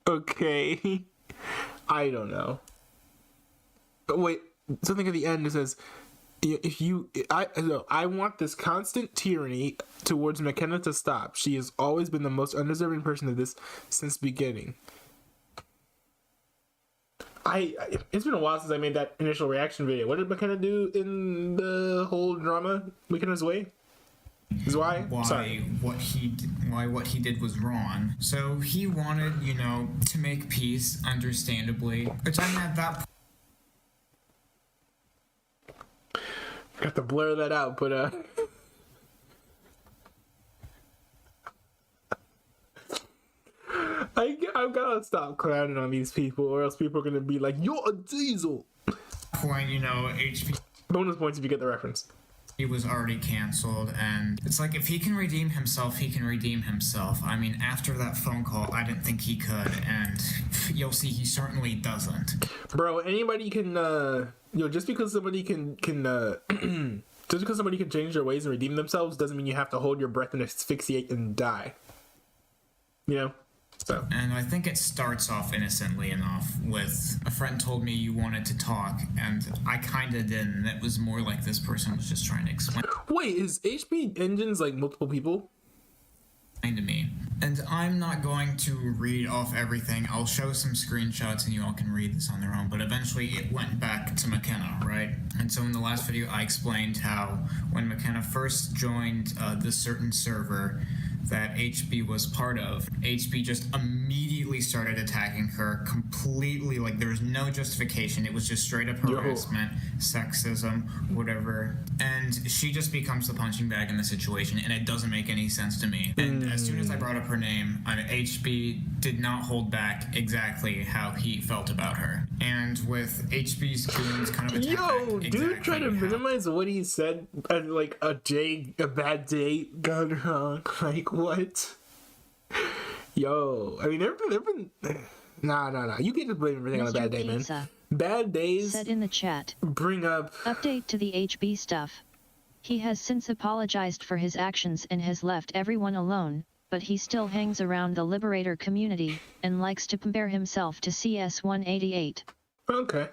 Okay. I don't know. But wait, something at the end that says, I want this constant tyranny towards McKenna to stop. She has always been the most undeserving person of this since beginning. It's been a while since I made that initial reaction video. What did McKenna do in the whole drama? McKenna's Way? Is why what he did was wrong. So he wanted, you know, to make peace, understandably. Which I at that got to blur that out, but I've gotta stop clowning on these people, or else people are gonna be like, "You're a diesel." Point, you know, HP bonus points if you get the reference. He was already canceled, and it's like, if he can redeem himself, he can redeem himself. I mean, after that phone call, I didn't think he could, and you'll see he certainly doesn't. Bro, anybody can, just because somebody can just because somebody can change their ways and redeem themselves doesn't mean you have to hold your breath and asphyxiate and die. You know? So. And I think it starts off innocently enough with a friend told me you wanted to talk, and I kind of didn't. It was more like this person was just trying to explain. Wait, is HP Engines like multiple people? To me. And I'm not going to read off everything. I'll show some screenshots and you all can read this on their own, but eventually it went back to McKenna, right? And so in the last video I explained how when McKenna first joined this certain server that HB was part of, HB just immediately started attacking her completely. Like, there was no justification. It was just straight up harassment, sexism, whatever. And she just becomes the punching bag in the situation, and it doesn't make any sense to me. And as soon as I brought up her name, HB did not hold back exactly how he felt about her. And with HB's goons kind of attacking dude, trying to minimize what he said, like a bad date gone wrong. Like, what? Yo, I mean, there have been nah. You can't just blame everything on a bad day, man. Bad days. Said in the chat. Bring up. Update to the HB stuff. He has since apologized for his actions and has left everyone alone, but he still hangs around the Liberator community and likes to compare himself to CS-188. Okay.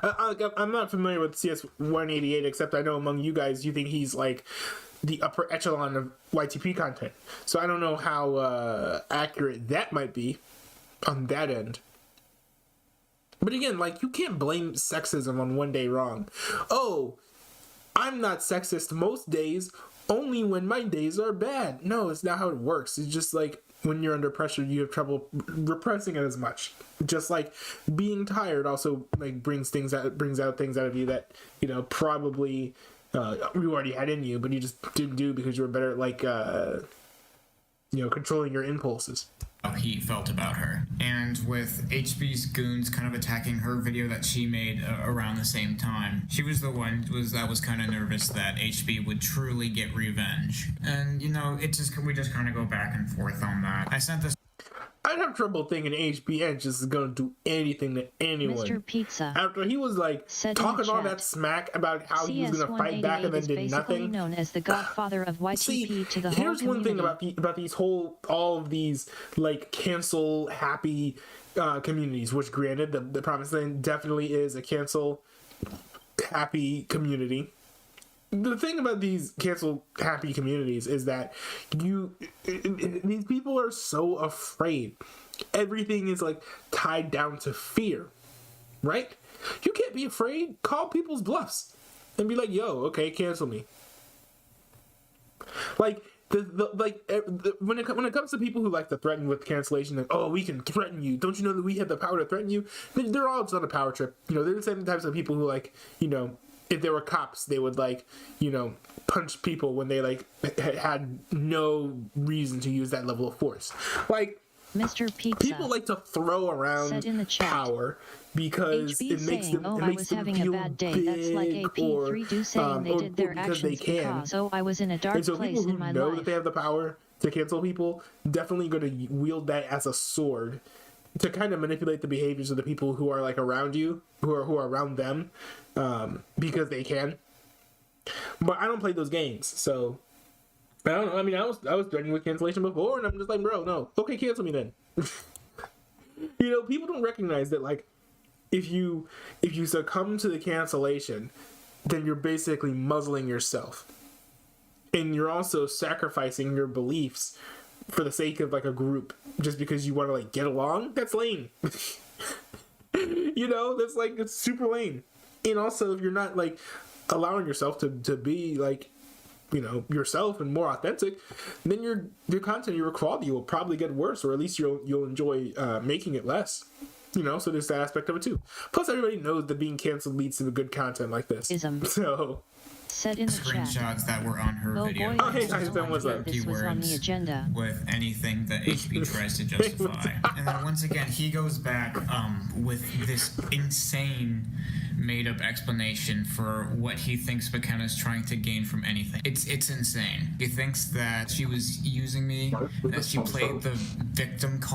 I'm not familiar with CS-188, except I know among you guys, you think he's like the upper echelon of YTP content. So I don't know how accurate that might be on that end. But again, like, you can't blame sexism on one day wrong. Oh, I'm not sexist most days, only when my days are bad. No, it's not how it works. It's just like when you're under pressure, you have trouble repressing it as much. Just like being tired also like brings out things out of you that, you know, probably you already had in you, but you just didn't do because you were better at, like, controlling your impulses. How he felt about her. And with HB's goons kind of attacking her video that she made around the same time, she was the one that was kind of nervous that HB would truly get revenge. And, you know, we just kind of go back and forth on that. I sent this. I'd have trouble thinking HBN just is gonna do anything to anyone. Mr. Pizza. After he was like talking all that smack about how he was gonna fight back and then did nothing. Known as the godfather of YTP to the whole here's one thing about all of these like cancel happy communities, which granted the Promised Land definitely is a cancel happy community. The thing about these cancel happy communities is that these people are so afraid everything is like tied down to fear, right? You can't be afraid. Call people's bluffs and be like, yo, okay, cancel me. Like, when it comes to people who like to threaten with cancellation, like, oh, we can threaten you. Don't you know that we have the power to threaten you? They're all just on a power trip. You know, they're the same types of people who, like, you know, if there were cops, they would, like, you know, punch people when they, like, had no reason to use that level of force. Like, Mr. Pizza people like to throw around power because HB it makes saying, them, oh, it I makes was them having feel a bad day. big, That's like AP3 saying they did their actions because, oh, I was in a dark and so place people in my who know life. that they have the power to cancel people definitely going to wield that as a sword to kind of manipulate the behaviors of the people who are like around you, who are around them, because they can. But I don't play those games, so I don't know. I mean, I was threatening with cancellation before, and I'm just like, bro, no, okay, cancel me then. You know, people don't recognize that, like, if you succumb to the cancellation, then you're basically muzzling yourself, and you're also sacrificing your beliefs for the sake of like a group, just because you want to like get along. That's lame. You know, that's like, it's super lame. And also, if you're not like allowing yourself to be like, you know, yourself and more authentic, then your content, your quality will probably get worse, or at least you'll enjoy making it less. You know, so there's that aspect of it too. Plus, everybody knows that being canceled leads to good content like this. So, said in the screenshots that were on her video. Oh, hey, guys, Ben, what's up? This was on the agenda. With anything that HP tries to justify. And then once again, he goes back with this insane made-up explanation for what he thinks McKenna's trying to gain from anything. It's insane. He thinks that she was using me, that she played the victim card.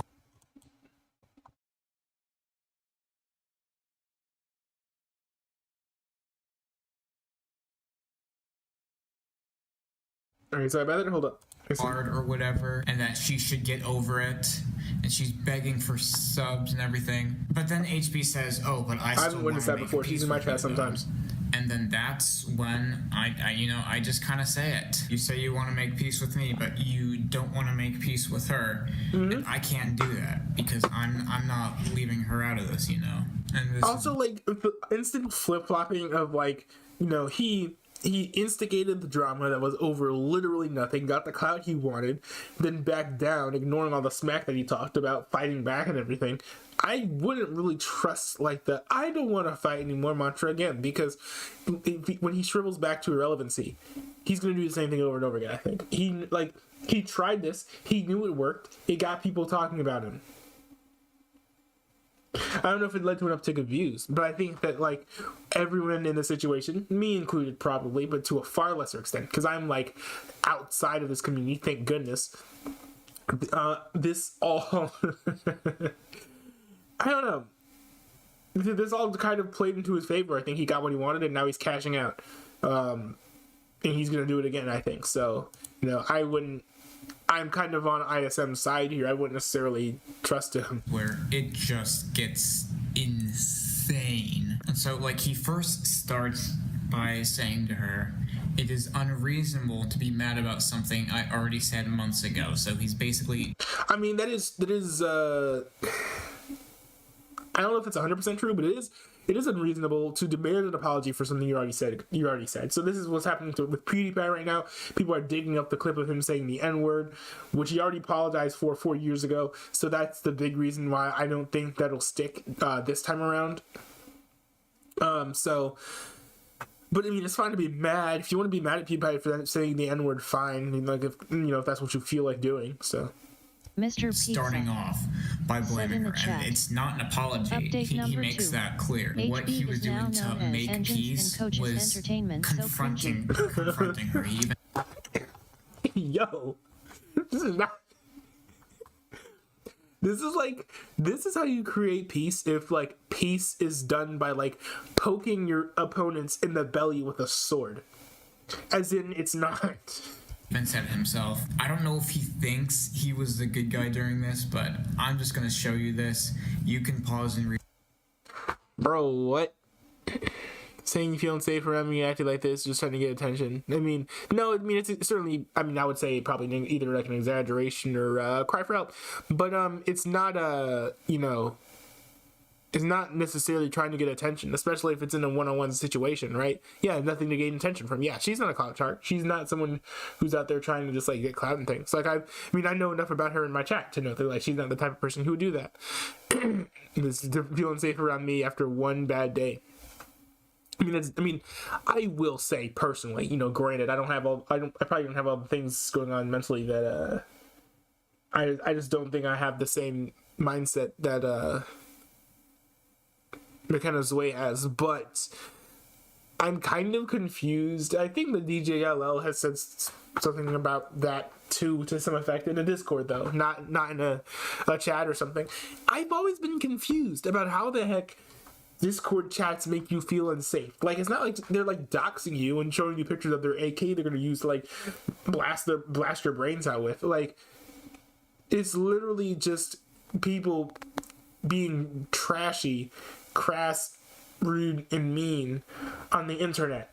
Alright, sorry about that. Hold up. Hard or whatever, and that she should get over it, and she's begging for subs and everything. But then HB says, "Oh, but I haven't witnessed that before. She's in my chat sometimes." And then that's when I just kind of say it. You say you want to make peace with me, but you don't want to make peace with her. And I can't do that because I'm not leaving her out of this, you know. And this also, like, the instant flip-flopping of, like, you know, he instigated the drama that was over literally nothing, got the clout he wanted, then backed down, ignoring all the smack that he talked about, fighting back and everything. I wouldn't really trust, like, the I don't want to fight anymore mantra again, because when he shrivels back to irrelevancy, he's going to do the same thing over and over again, I think. He tried this, he knew it worked, it got people talking about him. I don't know if it led to an uptick of views, but I think that, like, everyone in the situation, me included probably, but to a far lesser extent, because I'm, like, outside of this community, thank goodness, this all... I don't know. This all kind of played into his favor. I think he got what he wanted, and now he's cashing out. And he's going to do it again, I think. So, you know, I'm kind of on ISM's side here. I wouldn't necessarily trust him. Where it just gets insane. And so, like, he first starts by saying to her, "It is unreasonable to be mad about something I already said months ago." So he's basically... I mean, that is I don't know if it's 100% true, but it is unreasonable to demand an apology for something you already said. So this is what's happening with PewDiePie right now. People are digging up the clip of him saying the N-word, which he already apologized for 4 years ago. So that's the big reason why I don't think that'll stick this time around. But I mean, it's fine to be mad. If you want to be mad at PewDiePie for saying the N-word, fine. I mean, like, if that's what you feel like doing. So. Mr. Pizza. Starting off by blaming her, and it's not an apology. He makes that clear. HB what he was doing to make peace was confronting her. Even yo, this is not. This is how you create peace. If like peace is done by like poking your opponents in the belly with a sword, as in it's not. Said himself. I don't know if he thinks he was the good guy during this, but I'm just gonna show you this. You can pause and read. Bro, what? saying you feel unsafe around me, acting like this, just trying to get attention. I mean, no, I mean, it's certainly, I mean, I would say probably either like an exaggeration or a cry for help, but it's not you know, it's not necessarily trying to get attention, especially if it's in a one-on-one situation, right? Yeah, nothing to gain attention from. Yeah, she's not a clout shark. She's not someone who's out there trying to just like get clout and things. Like I mean, I know enough about her in my chat to know that like she's not the type of person who would do that. This feeling safe around me after one bad day. I mean, I will say personally, you know, granted, I probably don't have all the things going on mentally that I just don't think I have the same mindset that McKenna's Way has, but I'm kind of confused. I think the DJLL has said something about that too, to some effect, in a Discord though, not in a chat or something. I've always been confused about how the heck Discord chats make you feel unsafe. Like, it's not like they're like doxing you and showing you pictures of their AK they're gonna use to like blast your brains out with. Like, it's literally just people being trashy, crass, rude, and mean on the internet.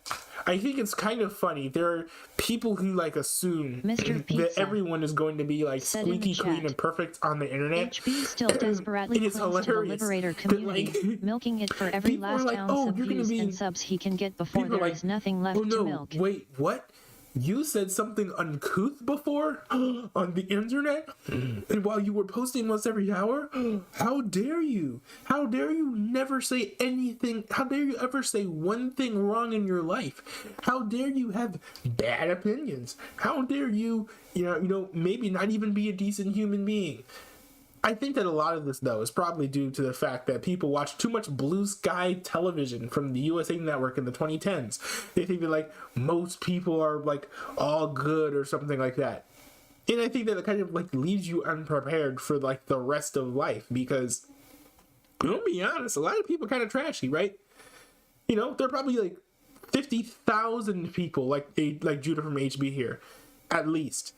I think it's kind of funny. There are people who like assume that everyone is going to be like squeaky clean and perfect on the internet. HB still desperately clings to the Liberator community, milking it for every last ounce of views and subs he can get before there is nothing left to milk. Wait, what? You said something uncouth before on the internet, and while you were posting once every hour? How dare you? How dare you never say anything? How dare you ever say one thing wrong in your life? How dare you have bad opinions? How dare you, you know, maybe not even be a decent human being? I think that a lot of this, though, is probably due to the fact that people watch too much Blue Sky television from the USA Network in the 2010s. They think that, like, most people are, like, all good or something like that. And I think that it kind of, like, leaves you unprepared for, like, the rest of life because, don't be honest, a lot of people are kind of trashy, right? You know, there are probably, like, 50,000 people like Judah from HB here, at least.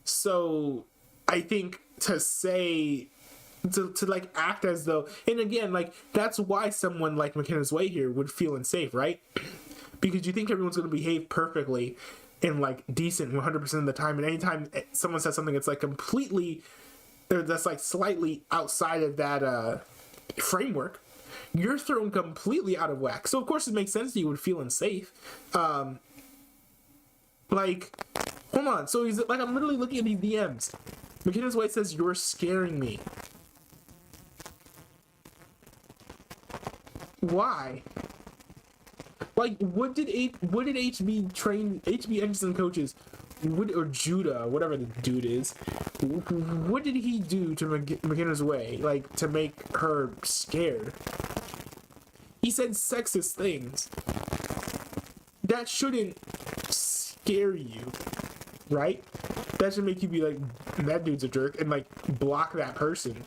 So, I think to say, to like act as though, and again, like, that's why someone like McKenna's Way here would feel unsafe, right? Because you think everyone's going to behave perfectly and like decent 100% of the time, and anytime someone says something that's like completely, that's like slightly outside of that framework, you're thrown completely out of whack. So of course it makes sense that you would feel unsafe. Like, hold on, so he's like, I'm literally looking at these DMs. McKenna's Way says, "You're scaring me." Why? Like, what did HB Engines and coaches, or Judah, whatever the dude is, what did he do to McKenna's Way, like, to make her scared? He said sexist things. That shouldn't scare you, right? That should make you be like, that dude's a jerk, and like block that person.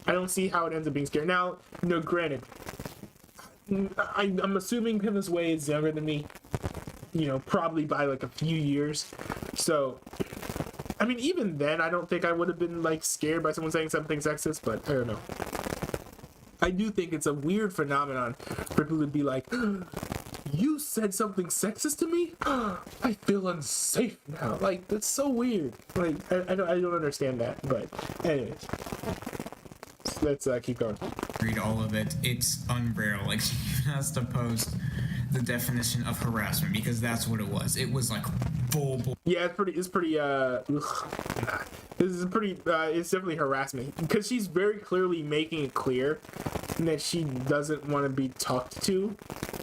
I don't see how it ends up being scary. Now, you know, granted, I'm assuming McKenna's Way is younger than me, you know, probably by like a few years. So, I mean, even then, I don't think I would have been like scared by someone saying something sexist, but I don't know. I do think it's a weird phenomenon for people to be like, you said something sexist to me? I feel unsafe now. Like, that's so weird. Like, I don't understand that. But anyways, let's keep going. Read all of it. It's unreal. Like, she has to post the definition of harassment because that's what it was. It was like full. Yeah, it's pretty. This is pretty. It's definitely harassment because she's very clearly making it clear that she doesn't want to be talked to.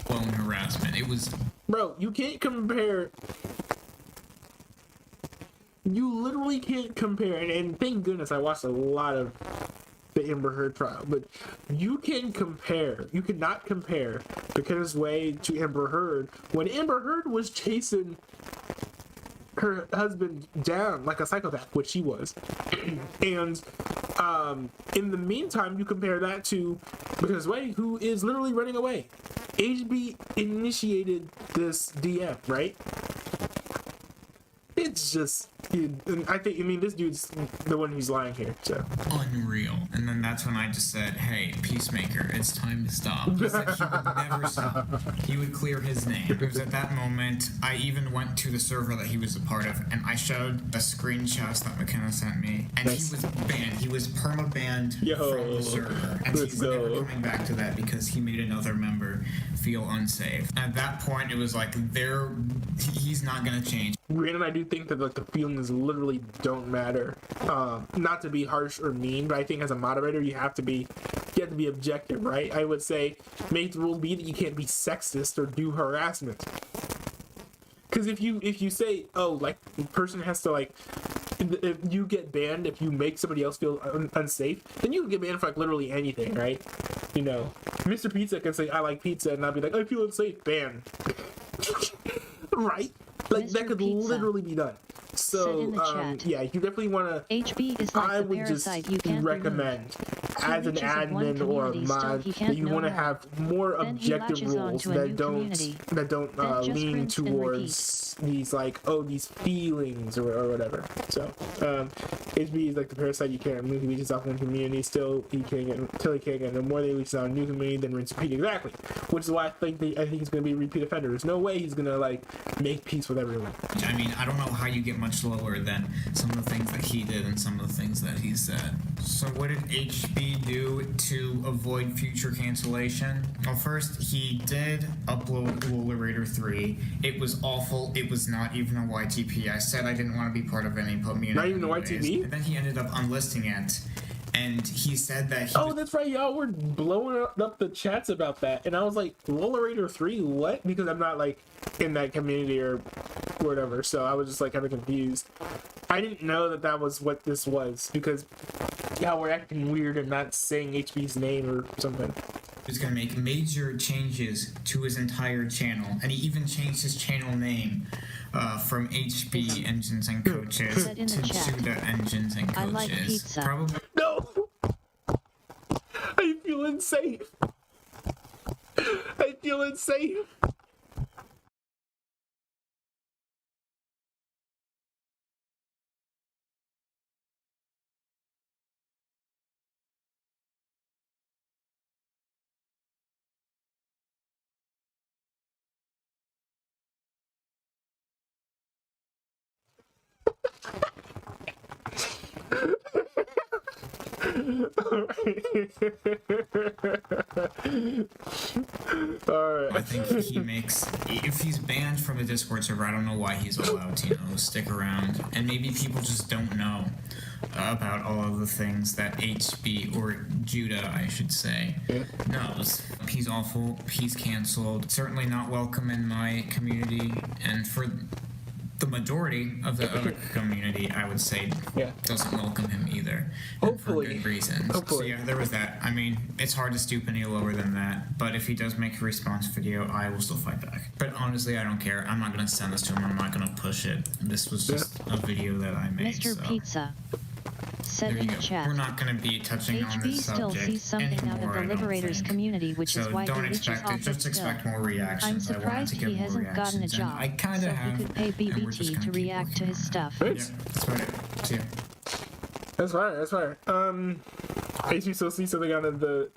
Blown harassment. It was. Bro, you can't compare. You literally can't compare, and thank goodness I watched a lot of the Amber Heard trial, but you cannot compare McKenna's Way to Amber Heard when Amber Heard was chasing her husband down like a psychopath, which she was. And in the meantime, you compare that to McKenna's Way, who is literally running away. HB initiated this DM, right? It's just, I mean, this dude's the one who's lying here, so. Unreal. And then that's when I just said, hey, Peacemaker, it's time to stop. He said he would never stop. He would clear his name. It was at that moment, I even went to the server that he was a part of, and I showed the screenshots that McKenna sent me, and he was banned. He was perma-banned from the server. And he was never coming back to that because he made another member feel unsafe. At that point, it was like, he's not gonna change. Granted, I do think that like the feelings literally don't matter. Not to be harsh or mean, but I think as a moderator, you have to be objective, right? I would say make the rule be that you can't be sexist or do harassment. Because if you say, oh, like the person has to like, if you get banned if you make somebody else feel unsafe, then you can get banned for like literally anything, right? You know, Mr. Pizza can say I like pizza and not be like I feel unsafe, ban. Right? Like, Mr. that could Pizza. Literally be done. So, yeah, you definitely want to... HB is like I would just recommend, as an admin or a mod, that you want to have more objective rules that don't lean towards these, like, oh, these feelings or whatever. So, HB is like the parasite you can't remove. He leeches off one community, until he can't get no more. They leech out a new community, then rinse repeat. Exactly. Which is why I think he's going to be a repeat offender. There's no way he's going to, like, make peace with everyone. I mean, I don't know how you get much lower than some of the things that he did and some of the things that he said. So what did HB do to avoid future cancellation? Well, first, he did upload Liberator 3. It was awful. It was not even a YTP. I said I didn't want to be part of any community. Not even a YTP? And then he ended up unlisting it. And he said that he that's right, y'all were blowing up the chats about that. And I was like, Liberator 3, what? Because I'm not, like, in that community or whatever. So I was just, like, kind of confused. I didn't know that was what this was. Because y'all were acting weird and not saying HB's name or something. He was going to make major changes to his entire channel. And he even changed his channel name from HB Engines and Coaches to Judah Engines and Coaches. I like pizza. Probably. No! I feel unsafe. I feel unsafe. Alright. I think he makes, if he's banned from the Discord server, I don't know why he's allowed to, stick around. And maybe people just don't know about all of the things that HB, or Judah, I should say, knows. He's awful, he's canceled, certainly not welcome in my community, and for the majority of the other community, I would say, doesn't welcome him either. Hopefully. For good reasons. So yeah, there was that. I mean, it's hard to stoop any lower than that, but if he does make a response video, I will still fight back. But honestly, I don't care. I'm not going to send this to him. I'm not going to push it. This was just a video that I made. Mr. Pizza said there in you the go. chat. We're not going to be touching on this still subject sees something anymore, out of the Liberators community, which so is why don't he reaches expect it. off Just expect more reactions. I'm surprised he hasn't gotten a job, I kind so of have. he could pay BBT to react to his stuff. Yeah, that's about it. See ya. That's fine. HB still sees something out of the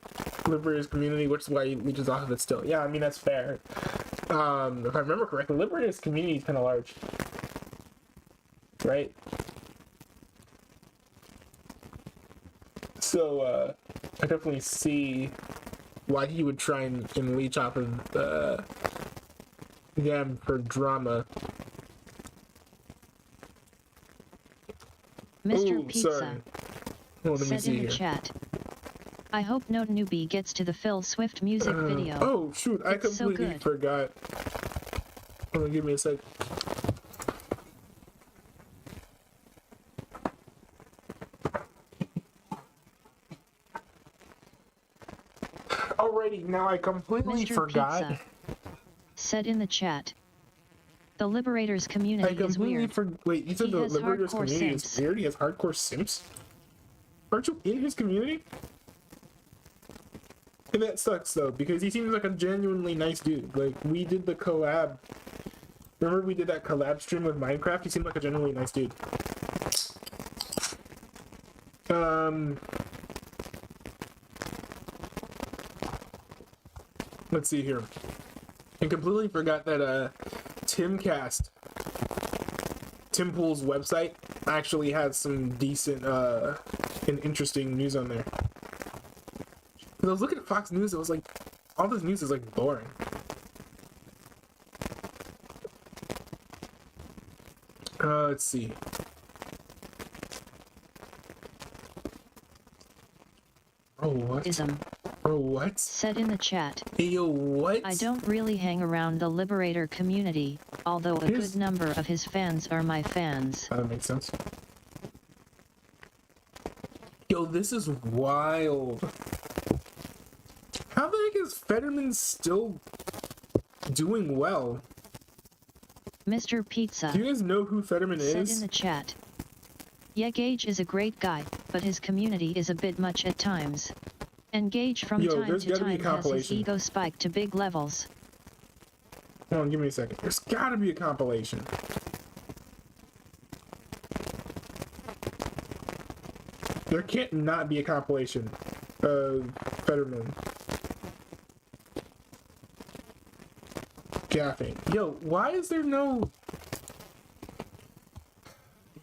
Liberators community, which is why he reaches off of it still. Yeah, I mean, that's fair. If I remember correctly, Liberators community is kind of large. Right? So, I definitely see why he would try and leech off of them for drama. Mr. Pizza sorry. Well, let me said see in the here. chat, I hope no newbie gets to the Phil Swift music video. Oh, shoot, I It's so completely good. forgot. Hold on, give me a sec. Alrighty, now I completely Mr. forgot. Pizza said in the chat, the Liberators community is weird. Wait, you said He the has Liberators hardcore community simps. is weird? He has hardcore simps? Aren't you in his community? And that sucks though, because he seems like a genuinely nice dude. Like, we did the collab Remember we did that collab stream with Minecraft? He seemed like a genuinely nice dude. Let's see here. I completely forgot that Timcast, Tim Pool's website, actually has some decent and interesting news on there. When I was looking at Fox News, it was like all this news is like boring. Let's see. Oh, what? Oh, what? Said in the chat. Hey, yo, what? I don't really hang around the Liberator community, although a good number of his fans are my fans. That makes sense. Yo, this is wild. How the heck is Fetterman still doing well? Mr. Pizza. Do you guys know who Fetterman said is? in the chat. Yeah, Gage is a great guy, but his community is a bit much at times. And Gage from time to time has his ego spiked to big levels. Hold on, give me a second. There's gotta be a compilation. There can't not be a compilation of Fetterman gaffing. Yo, why is there no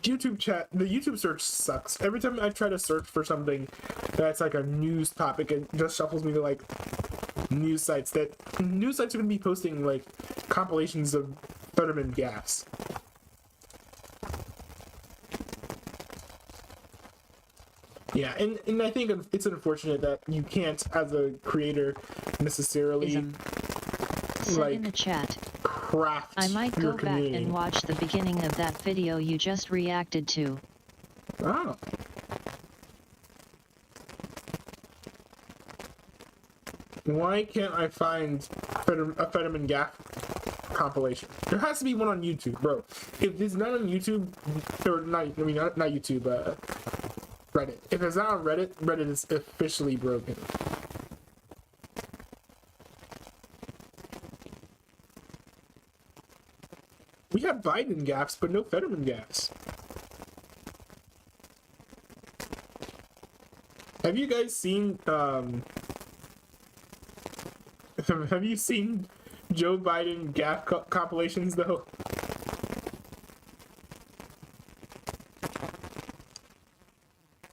YouTube chat? The YouTube search sucks. Every time I try to search for something that's like a news topic, it just shuffles me to like news sites that are gonna be posting like compilations of Fetterman gaffes. Yeah, and I think it's unfortunate that you can't, as a creator, necessarily Said in the chat. Craft I might your go back community. and watch the beginning of that video you just reacted to. Oh. Why can't I find a Fetterman gaff compilation? There has to be one on YouTube, bro. If it's not on YouTube, or not, I mean, not YouTube, Reddit. If it's not on Reddit, Reddit is officially broken. We have Biden gaffes, but no Fetterman gaffes. Have you guys seen, have you seen Joe Biden gaff compilations, though?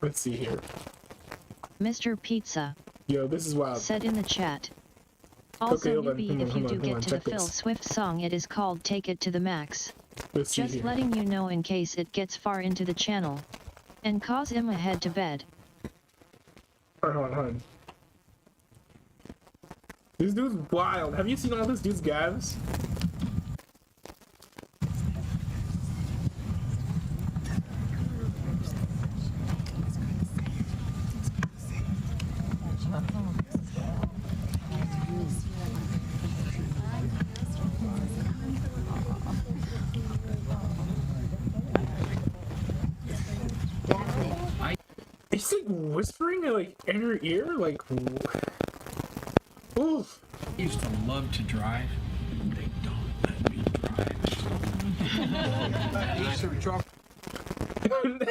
Let's see here. Mr. Pizza. Yo, this is wild. Said in the chat. Also, hold on, newbie, hold on, if you hold do on, get hold on, to the check Phil this. Swift song, it is called Take It to the Max. Let's see Just here. letting you know in case it gets far into the channel. And cause him a head to bed. Hold on. This dude's wild. Have you seen all this dude's gaffes? He's like whispering like in her ear, like. Oof. I used to love to drive. They don't let me drive.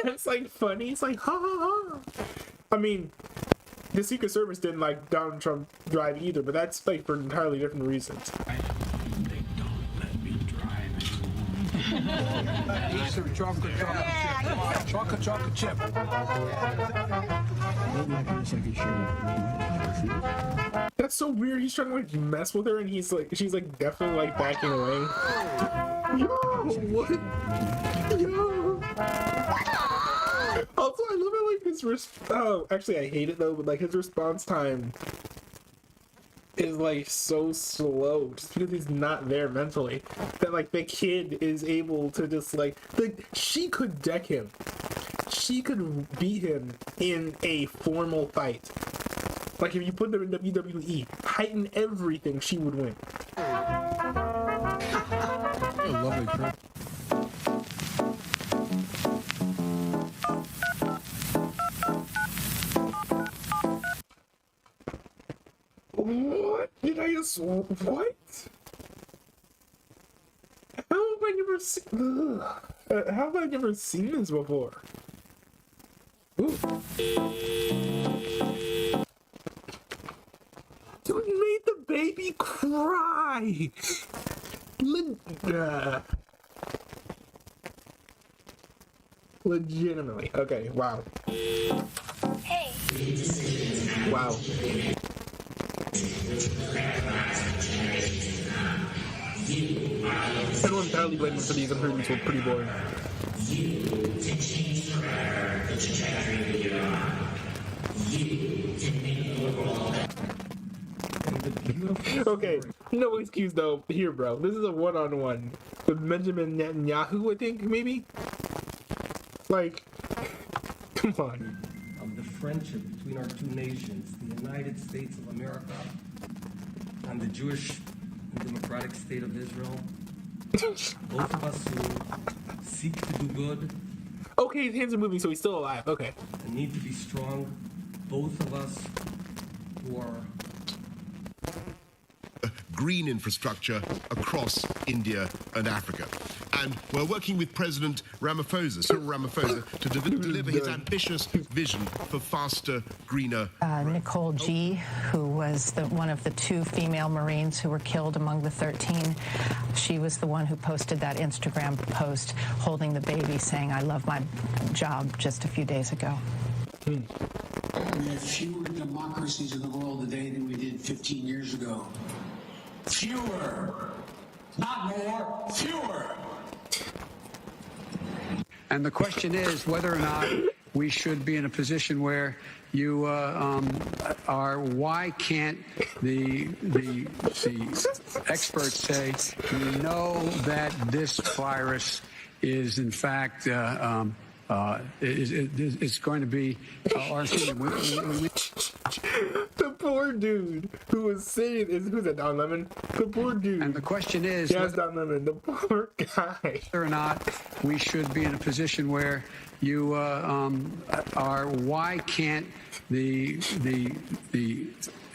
That's like funny. It's like ha ha ha. I mean, the Secret Service didn't like Donald Trump drive either, but that's like for entirely different reasons. Chocolate chip. That's so weird. He's trying to like mess with her, and she's like definitely like backing away. Yo, what? Yo. Also, I love it like his oh, actually, I hate it though, but like his response time is like so slow just because he's not there mentally. That like the kid is able to just like she could deck him. She could beat him in a formal fight. Like if you put them in WWE, heighten everything, she would win. Lovely trip. What? Did I just what? How how have I never seen this before? Ooh. Dude made the baby cry. Legitimately. Okay, wow. Hey. Wow. I don't entirely blame him for these. I'm sure these were pretty boring. Okay, no excuse though. Here, bro. This is a one-on-one with Benjamin Netanyahu, I think, maybe? Like, come on. Of the friendship between our two nations, the United States of America and the Jewish and Democratic State of Israel. Both of us who seek to do good. Okay, his hands are moving, so he's still alive. Okay. And need to be strong. Both of us who are green infrastructure across India and Africa. And we're working with President Ramaphosa, Cyril Ramaphosa, to deliver his ambitious vision for faster, greener. Nicole G., who was one of the 2 female Marines who were killed among the 13, she was the one who posted that Instagram post holding the baby saying, "I love my job," just a few days ago. We have fewer democracies in the world today than we did 15 years ago. Fewer. Not more, fewer. And the question is whether or not we should be in a position where you are. Why can't the experts say we know that this virus is in fact it's going to be the poor dude who was saying is who's that, Don Lemon? The poor dude. And the question is, yes, Don Lemon, the poor guy. Whether or not we should be in a position where you are. Why can't the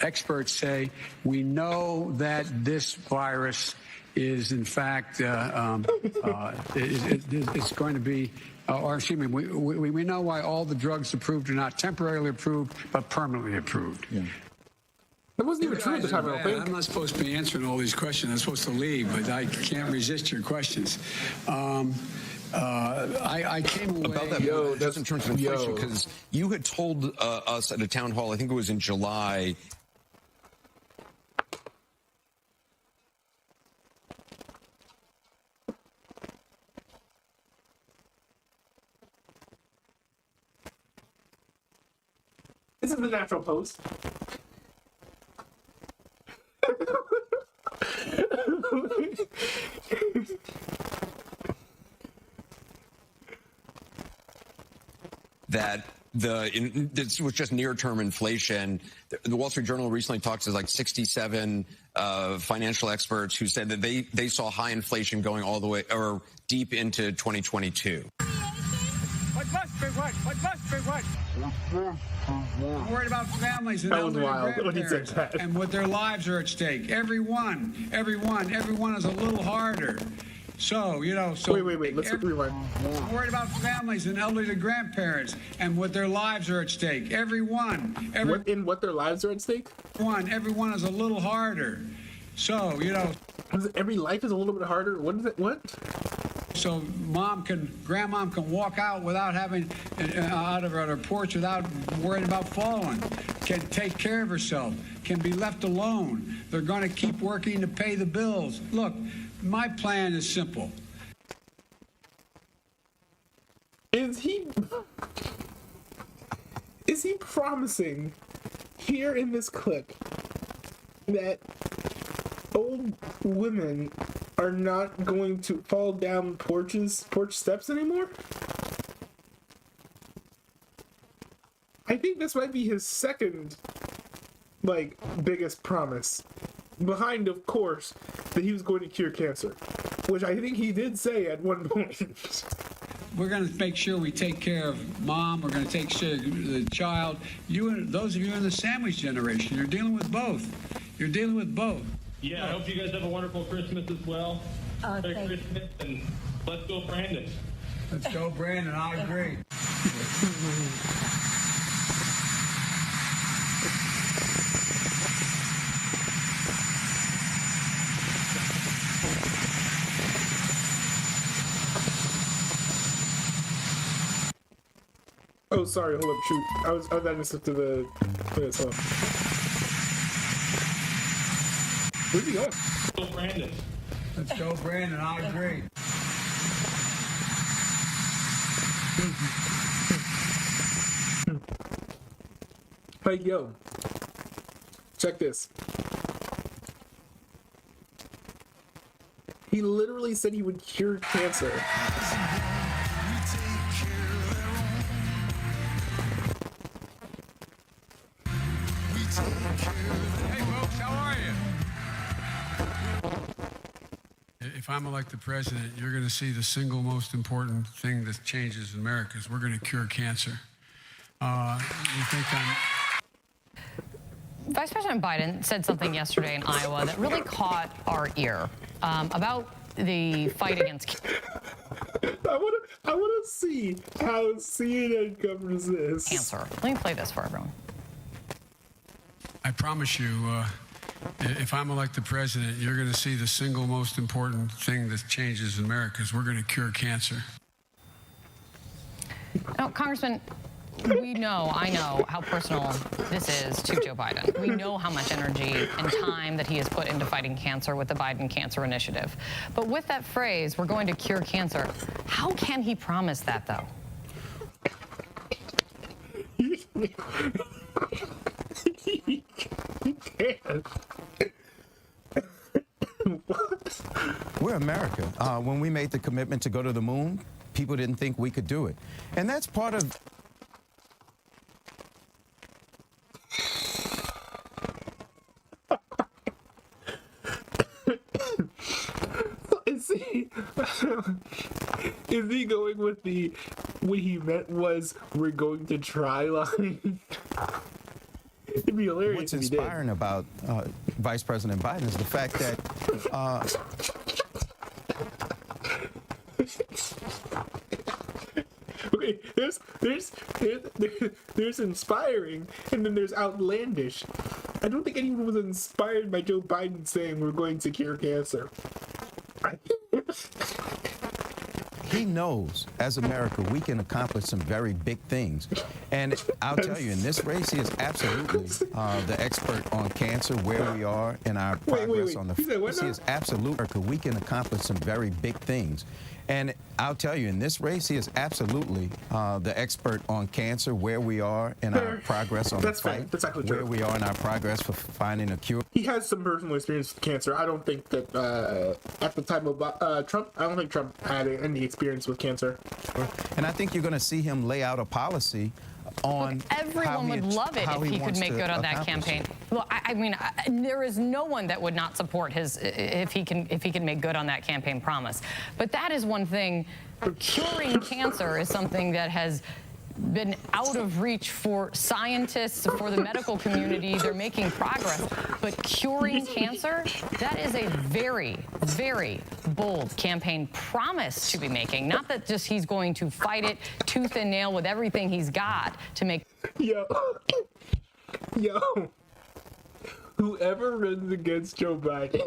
experts say we know that this virus is in fact it's going to be. Or excuse me, we know why all the drugs approved are not temporarily approved, but permanently approved. Yeah. That wasn't even true at the time, I don't think. I'm not supposed to be answering all these questions. I'm supposed to leave, but I can't resist your questions. I came away... About that, just in terms of inflation, because you had told us at a town hall, I think it was in July... This is the natural pose. That this was just near-term inflation. The Wall Street Journal recently talked to like 67 financial experts who said that they saw high inflation going all the way or deep into 2022. I'm worried about families and elderly grandparents and what their lives are at stake. Everyone is a little harder. So, you know, wait, let's rewind. I'm worried about families and elderly grandparents and what their lives are at stake. Everyone what their lives are at stake? Everyone is a little harder. So, you know, every life is a little bit harder. What is it? What? So grandmom can walk out without having, out of her porch without worrying about falling, can take care of herself, can be left alone. They're going to keep working to pay the bills. Look, my plan is simple. Is he promising here in this clip that old women are not going to fall down porch steps anymore? I think this might be his second, biggest promise. Behind, of course, that he was going to cure cancer, which I think he did say at one point. We're going to make sure we take care of mom. We're going to take care of the child. Those of you in the sandwich generation, you're dealing with both. You're dealing with both. Yeah, I hope you guys have a wonderful Christmas as well. Merry Christmas, and let's go, Brandon. Let's go, Brandon. I agree. Oh, sorry. Hold up. Shoot. I was adding this to the. Hold on. Where's he going? Let's go, Brandon. Let's go, Brandon. I agree. Hey, yo. Check this. He literally said he would cure cancer. Hey, folks, how are you? If I'm elected president, you're going to see the single most important thing that changes in America is we're going to cure cancer. You think I'm... Vice President Biden said something yesterday in Iowa that really caught our ear about the fight against I want to see how CNN covers this. cancer. Let me play this for everyone. I promise you, if I'm elected president, you're going to see the single most important thing that changes in America is we're going to cure cancer. Now, Congressman, I know how personal this is to Joe Biden. We know how much energy and time that he has put into fighting cancer with the Biden Cancer Initiative. But with that phrase, we're going to cure cancer, how can he promise that, though? He can't. We're America. When we made the commitment to go to the moon, people didn't think we could do it. And that's part of... Is he going with the what he meant was we're going to try line? It'd be hilarious. What's if he did. inspiring about Vice President Biden is the fact that okay, there's inspiring, and then there's outlandish. I don't think anyone was inspired by Joe Biden saying we're going to cure cancer. he knows, as America, we can accomplish some very big things. And I'll tell you, in this race, he is absolutely the expert on cancer, where we are in our progress on the field. He is absolutely, we can accomplish some very big things. And I'll tell you, in this race, he is absolutely the expert on cancer, where we are in our progress on the fight, That's actually where true. we are in our progress for finding a cure. He has some personal experience with cancer. I don't think that at the time of Trump, I don't think Trump had any experience with cancer. And I think you're going to see him lay out a policy on everyone would love it if he could make good on that campaign. Well, I mean, there is no one that would not support his if he can make good on that campaign promise. But that is one thing. Curing cancer is something that has been out of reach for scientists, for the medical community. They're making progress. But curing cancer, that is a very, very bold campaign promise to be making. Not that just he's going to fight it tooth and nail with everything he's got to make. Yo. Whoever runs against Joe Biden.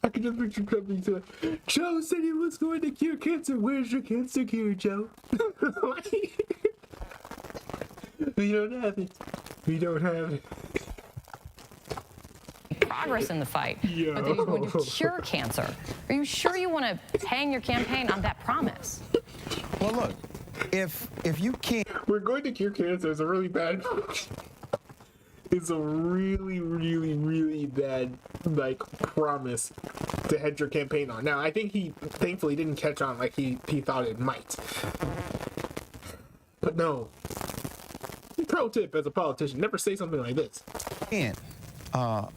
I can just picture Trump being like, Joe said he was going to cure cancer. Where's your cancer cure, Joe? We don't have it. We don't have it. Progress in the fight, but that he's going to cure cancer. Are you sure you want to hang your campaign on that promise? Well, look, if you can't... We're going to cure cancer is a really bad... It's a really, really, really bad, promise to head your campaign on. Now, I think he thankfully didn't catch on like he thought it might. But no. Pro tip as a politician, never say something like this. Can't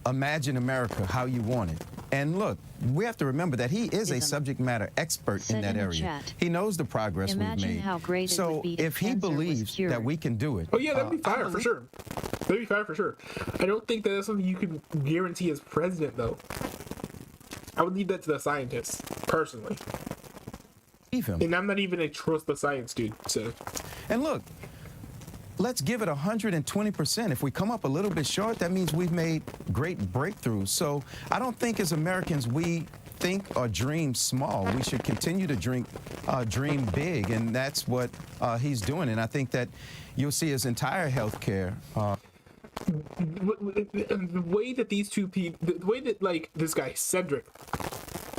imagine America how you want it. And look, we have to remember that he is a subject matter expert in that area. He knows the progress we've made. How great so it would be if he believes that we can do it. Oh yeah, that'd be fire for sure. 35 for sure. I don't think that that's something you can guarantee as president, though. I would leave that to the scientists, personally. And I'm not even a trust the science dude, so. And look, let's give it 120%. If we come up a little bit short, that means we've made great breakthroughs. So I don't think as Americans we think or dream small. We should continue to dream big, and that's what he's doing. And I think that you'll see his entire health care. The way that these two people, the way that like this guy Cedric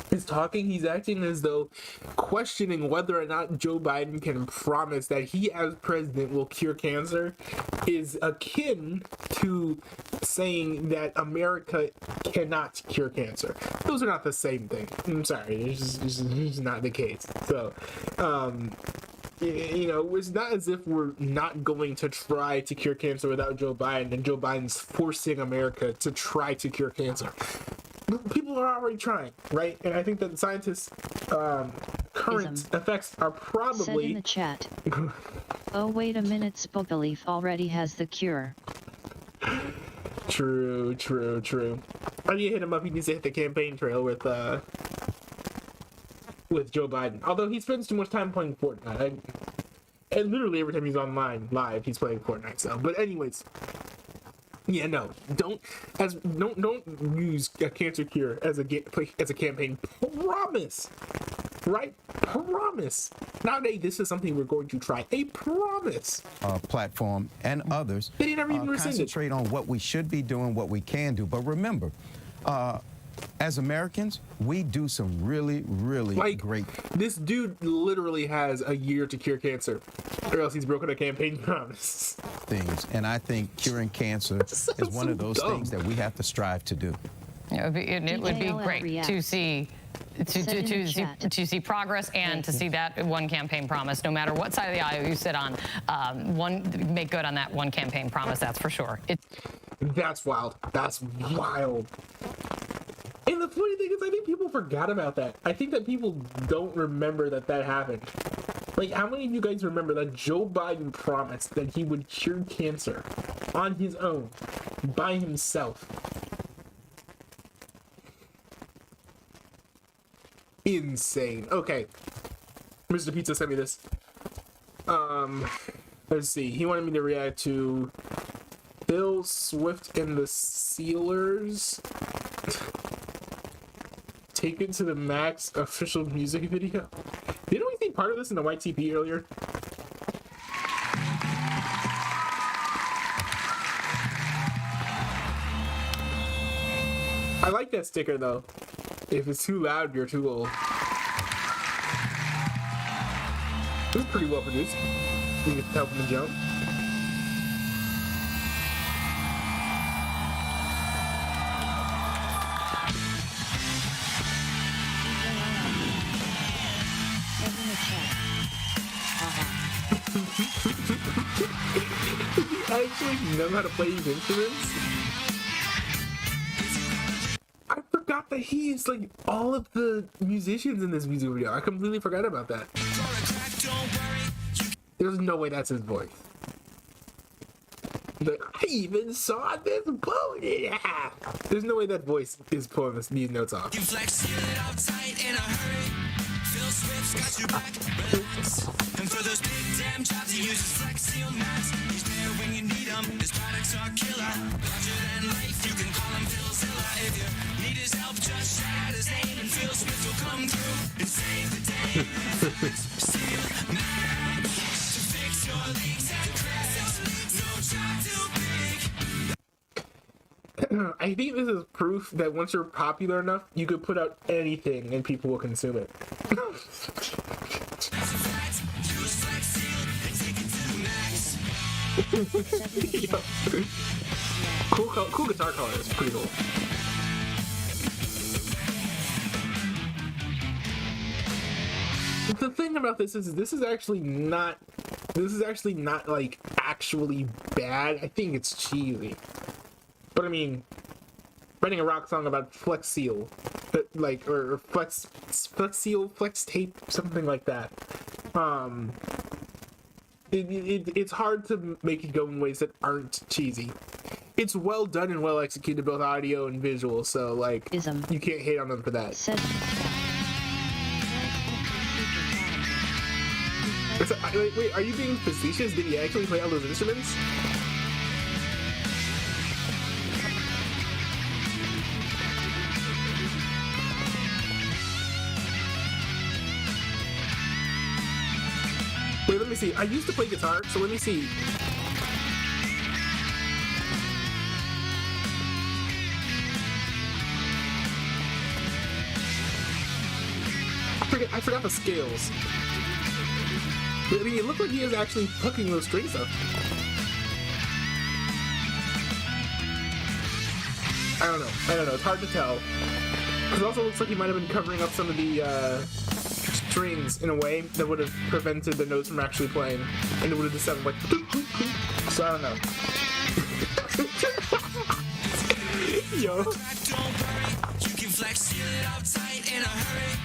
is talking, he's acting as though questioning whether or not Joe Biden can promise that he as president will cure cancer is akin to saying that America cannot cure cancer. Those are not the same thing. I'm sorry, it's just not the case. So you know, it's not as if we're not going to try to cure cancer without Joe Biden, and Joe Biden's forcing America to try to cure cancer. People are already trying, right? And I think that the scientists' current effects are probably... Said in the chat. Oh, wait a minute, Spokeleaf already has the cure. True. I need to hit him up. He needs to hit the campaign trail with Joe Biden. Although he spends too much time playing Fortnite. And literally every time he's online live, he's playing Fortnite. So, but anyways, yeah, no, don't use a cancer cure as a campaign promise, right? Promise. Nowadays, this is something we're going to try. A promise. Platform and others. They never even concentrate on what we should be doing, what we can do. But remember, as Americans, we do some really great. This dude literally has a year to cure cancer, or else he's broken a campaign promise. Things, and I think curing cancer is one of those things that we have to strive to do. It would be great to see. To see progress and to see that one campaign promise, no matter what side of the aisle you sit on, make good on that one campaign promise. That's for sure. That's wild. That's wild. And the funny thing is, I think people forgot about that. I think that people don't remember that happened. Like, how many of you guys remember that Joe Biden promised that he would cure cancer on his own, by himself? Insane. Okay. Mr. Pizza sent me this. Let's see. He wanted me to react to Bill Swift and the Sealers. Take It to the Max official music video. Didn't we see part of this in the YTP earlier? I like that sticker though. If it's too loud, you're too old. This is pretty well produced. You can help him jump. I actually know how to play these instruments. I forgot that he is like all of the musicians in this music video. I completely forgot about that. There's no way that's his voice. I even saw this boat in half. There's no way that voice is pulling these notes off. You flex it out tight in a hurry. Phil Swift's got your back, relax. And for those big damn jobs, he uses Flex Seal Max. He's there when you need him. His products are killer. Larger than life, you can call him Philzilla. If you need his help, just shout out his name, and Phil Swift will come through and save the day. Flex Seal Max to fix your leaks and cracks. No job too big. I think this is proof that once you're popular enough, you could put out anything and people will consume it. Cool guitar color. It's pretty cool. The thing about this is actually not like actually bad. I think it's cheesy. But I mean, writing a rock song about Flex Seal, like, or Flex Seal, Flex Tape, something like that. it's hard to make it go in ways that aren't cheesy. It's well done and well executed, both audio and visual. So like, you can't hate on them for that. Wait, are you being facetious? Did he actually play all those instruments? Wait, let me see. I used to play guitar, so let me see. I forgot the scales. I mean, it looked like he was actually hooking those strings up. I don't know. It's hard to tell. It also looks like he might have been covering up some of the strings in a way that would have prevented the notes from actually playing, and it would have just sounded like. So I don't know. Yo. Don't worry, you can flex, seal it out tight in a hurry.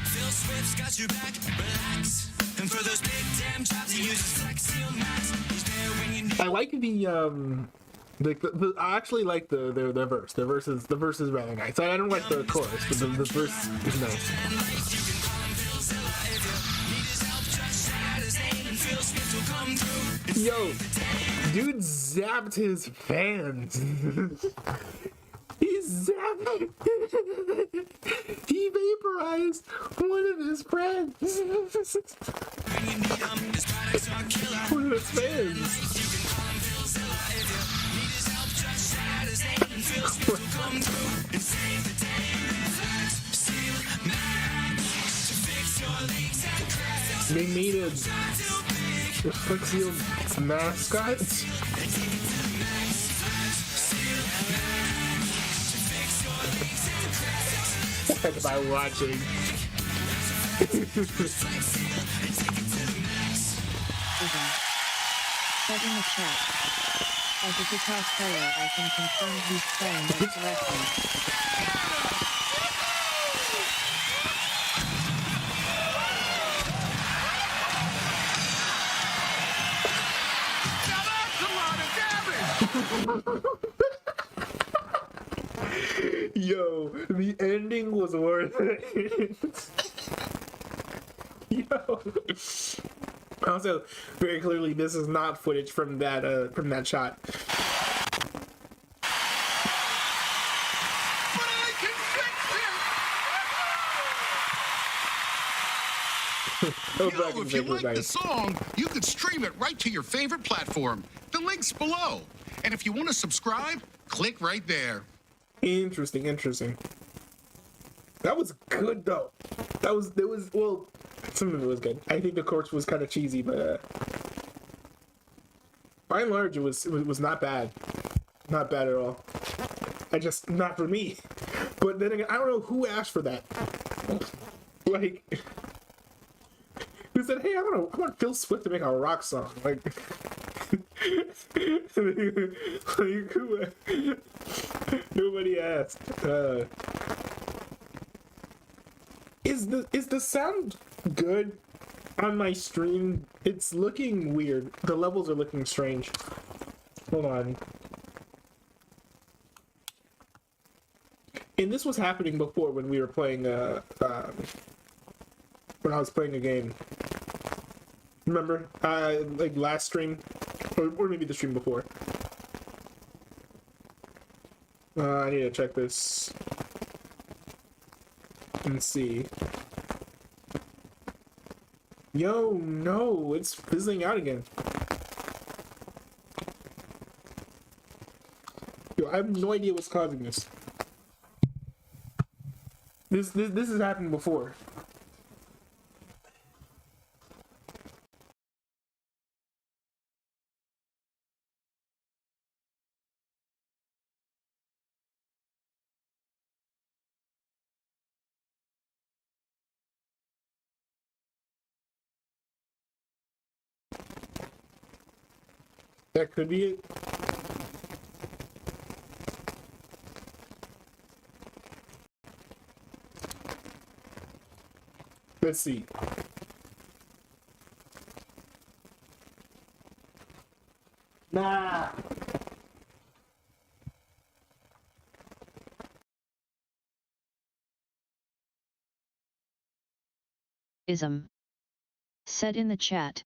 Phil Swift's got your back, relax. And for those big damn jobs, he uses Flex Seal Max. He's there when you need. I like I actually like the verse. The verse is rather nice. I don't like the chorus, but the verse is nice. Yo, dude zapped his fans. He zapped. He vaporized one of his friends. One of his fans. They made a Flex Seal mascot. What am I watching? Said in the chat. As a guitar player, I can confirm he's playing it correctly. Yo, the ending was worth it. Yo. Also, very clearly, this is not footage from that shot. If you like the song, you could stream it right to your favorite platform. The link's below. And if you want to subscribe, click right there. Interesting. That was good though. Well, some of it was good. I think the chorus was kind of cheesy, but by and large, it was not bad. Not bad at all. Not for me. But then again, I don't know who asked for that. Like, who said, "Hey, I want Phil Swift to make a rock song." Like, nobody asked. Is the sound good on my stream? It's looking weird. The levels are looking strange. Hold on. And this was happening before when we were playing when I was playing a game. Remember? Like last stream? Or maybe the stream before. I need to check this. And see. Yo, no, it's fizzling out again. Yo, I have no idea what's causing this. This has happened before. That could be it. Let's see. Nah. Ism. Said in the chat.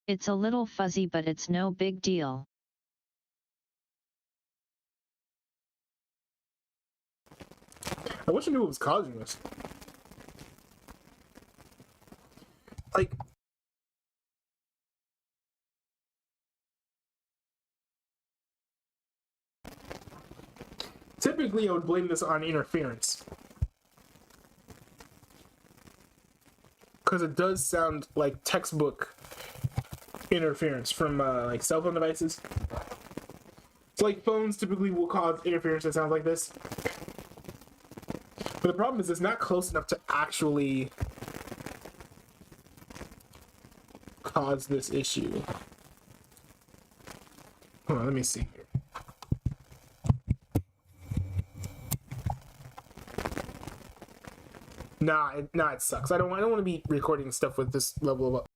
It's a little fuzzy, but it's no big deal. I wish I knew what was causing this. Like, typically I would blame this on interference. Because it does sound like textbook interference from like cell phone devices. So like phones typically will cause interference that sounds like this. But the problem is it's not close enough to actually cause this issue. Hold on, let me see here. Nah, it sucks. I don't want to be recording stuff with this level of.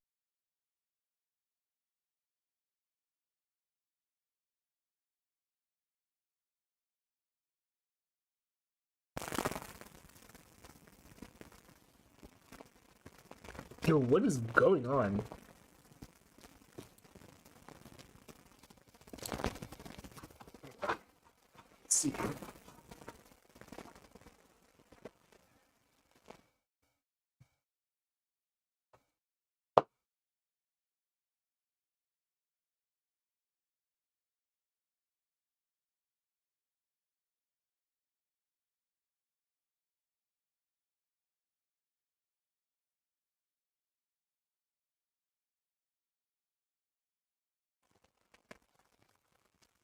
Yo, what is going on? Let's see.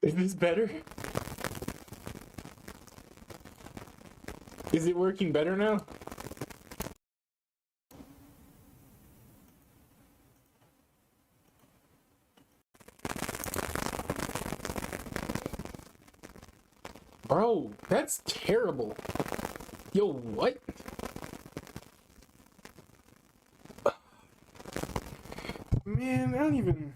Is this better? Is it working better now? Bro, that's terrible. Yo, what? Man, I don't even...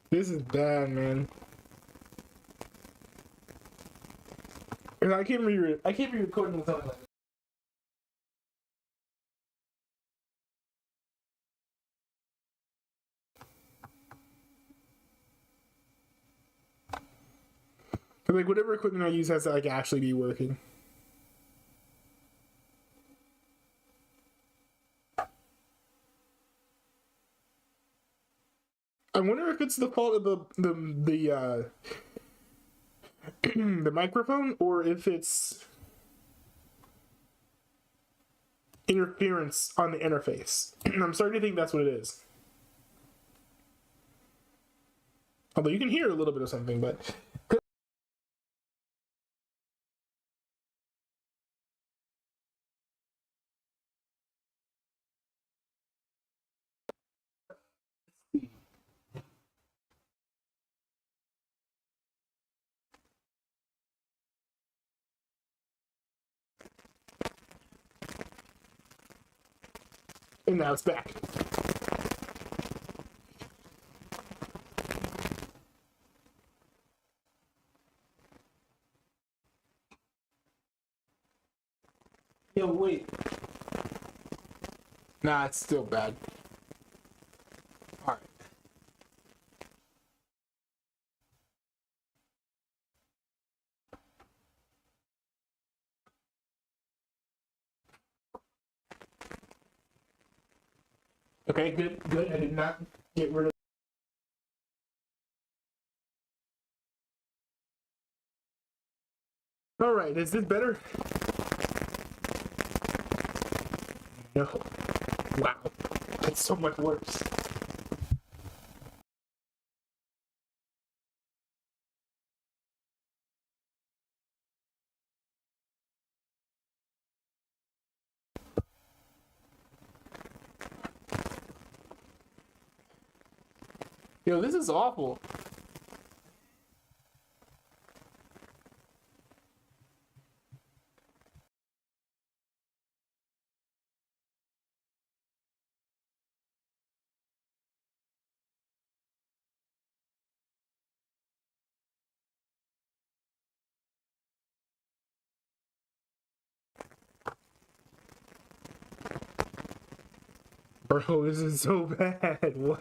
This is bad, man. And I can't be recording with something like this. Like whatever equipment I use has to like actually be working. I wonder if it's the fault of the the microphone or if it's interference on the interface. I'm starting to think that's what it is. Although you can hear a little bit of something, but and now it's back. Yo, wait. Nah, it's still bad. Alright. Okay, good. I did not get rid of. Alright, is this better? No. Wow. That's so much worse. Yo, this is awful. Bro, this is so bad. What?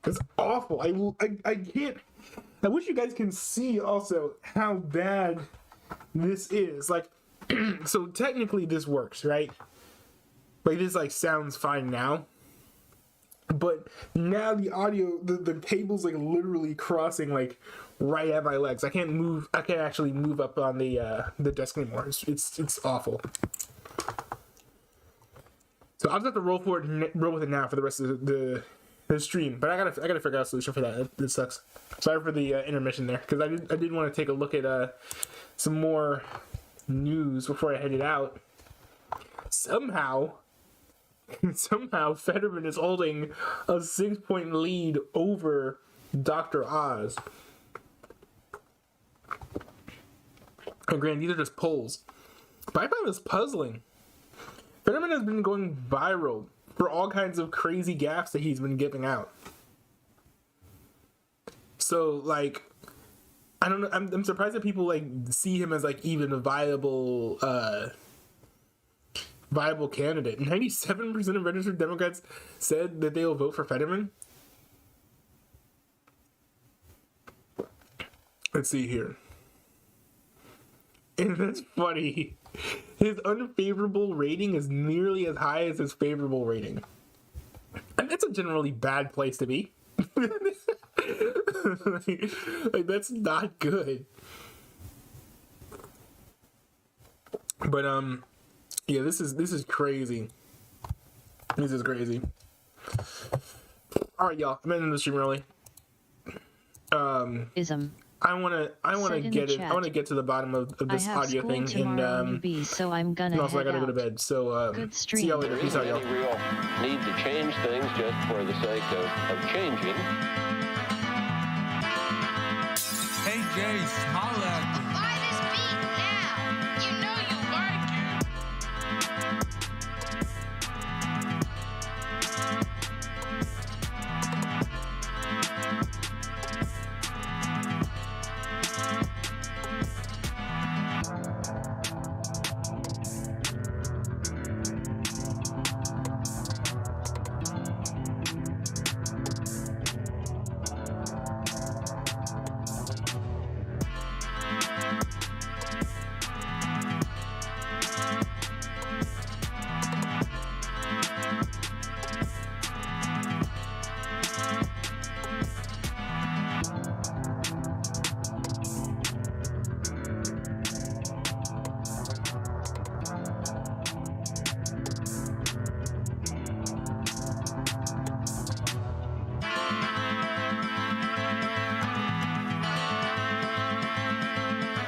It's awful. I can't. I wish you guys can see also how bad this is. Like, so technically this works, right? Like, this like sounds fine now, but now the audio, the cable's like literally crossing like right at my legs. I can't move. I can't actually move up on the desk anymore. It's awful. So I'll just have to roll with it now for the rest of the stream. But I gotta figure out a solution for that. This sucks. Sorry for the intermission there, because I did want to take a look at some more news before I headed out. Somehow Fetterman is holding a 6-point lead over Dr. Oz. And granted, these are just polls, but I find this puzzling. Fetterman has been going viral for all kinds of crazy gaffes that he's been giving out. So, like, I don't know. I'm surprised that people like see him as like even a viable candidate. 97% of registered Democrats said that they will vote for Fetterman. Let's see here. And that's funny. His unfavorable rating is nearly as high as his favorable rating. And that's a generally bad place to be. like that's not good. But yeah, this is crazy. This is crazy. All right, y'all. I'm ending the stream early. I want to get it. I want to get to the bottom of this audio thing, and so I'm gonna. And also, I gotta go to bed. So see y'all later. Peace out, y'all. Real need to change things just for the sake of changing. Hey, Jace, holla at me.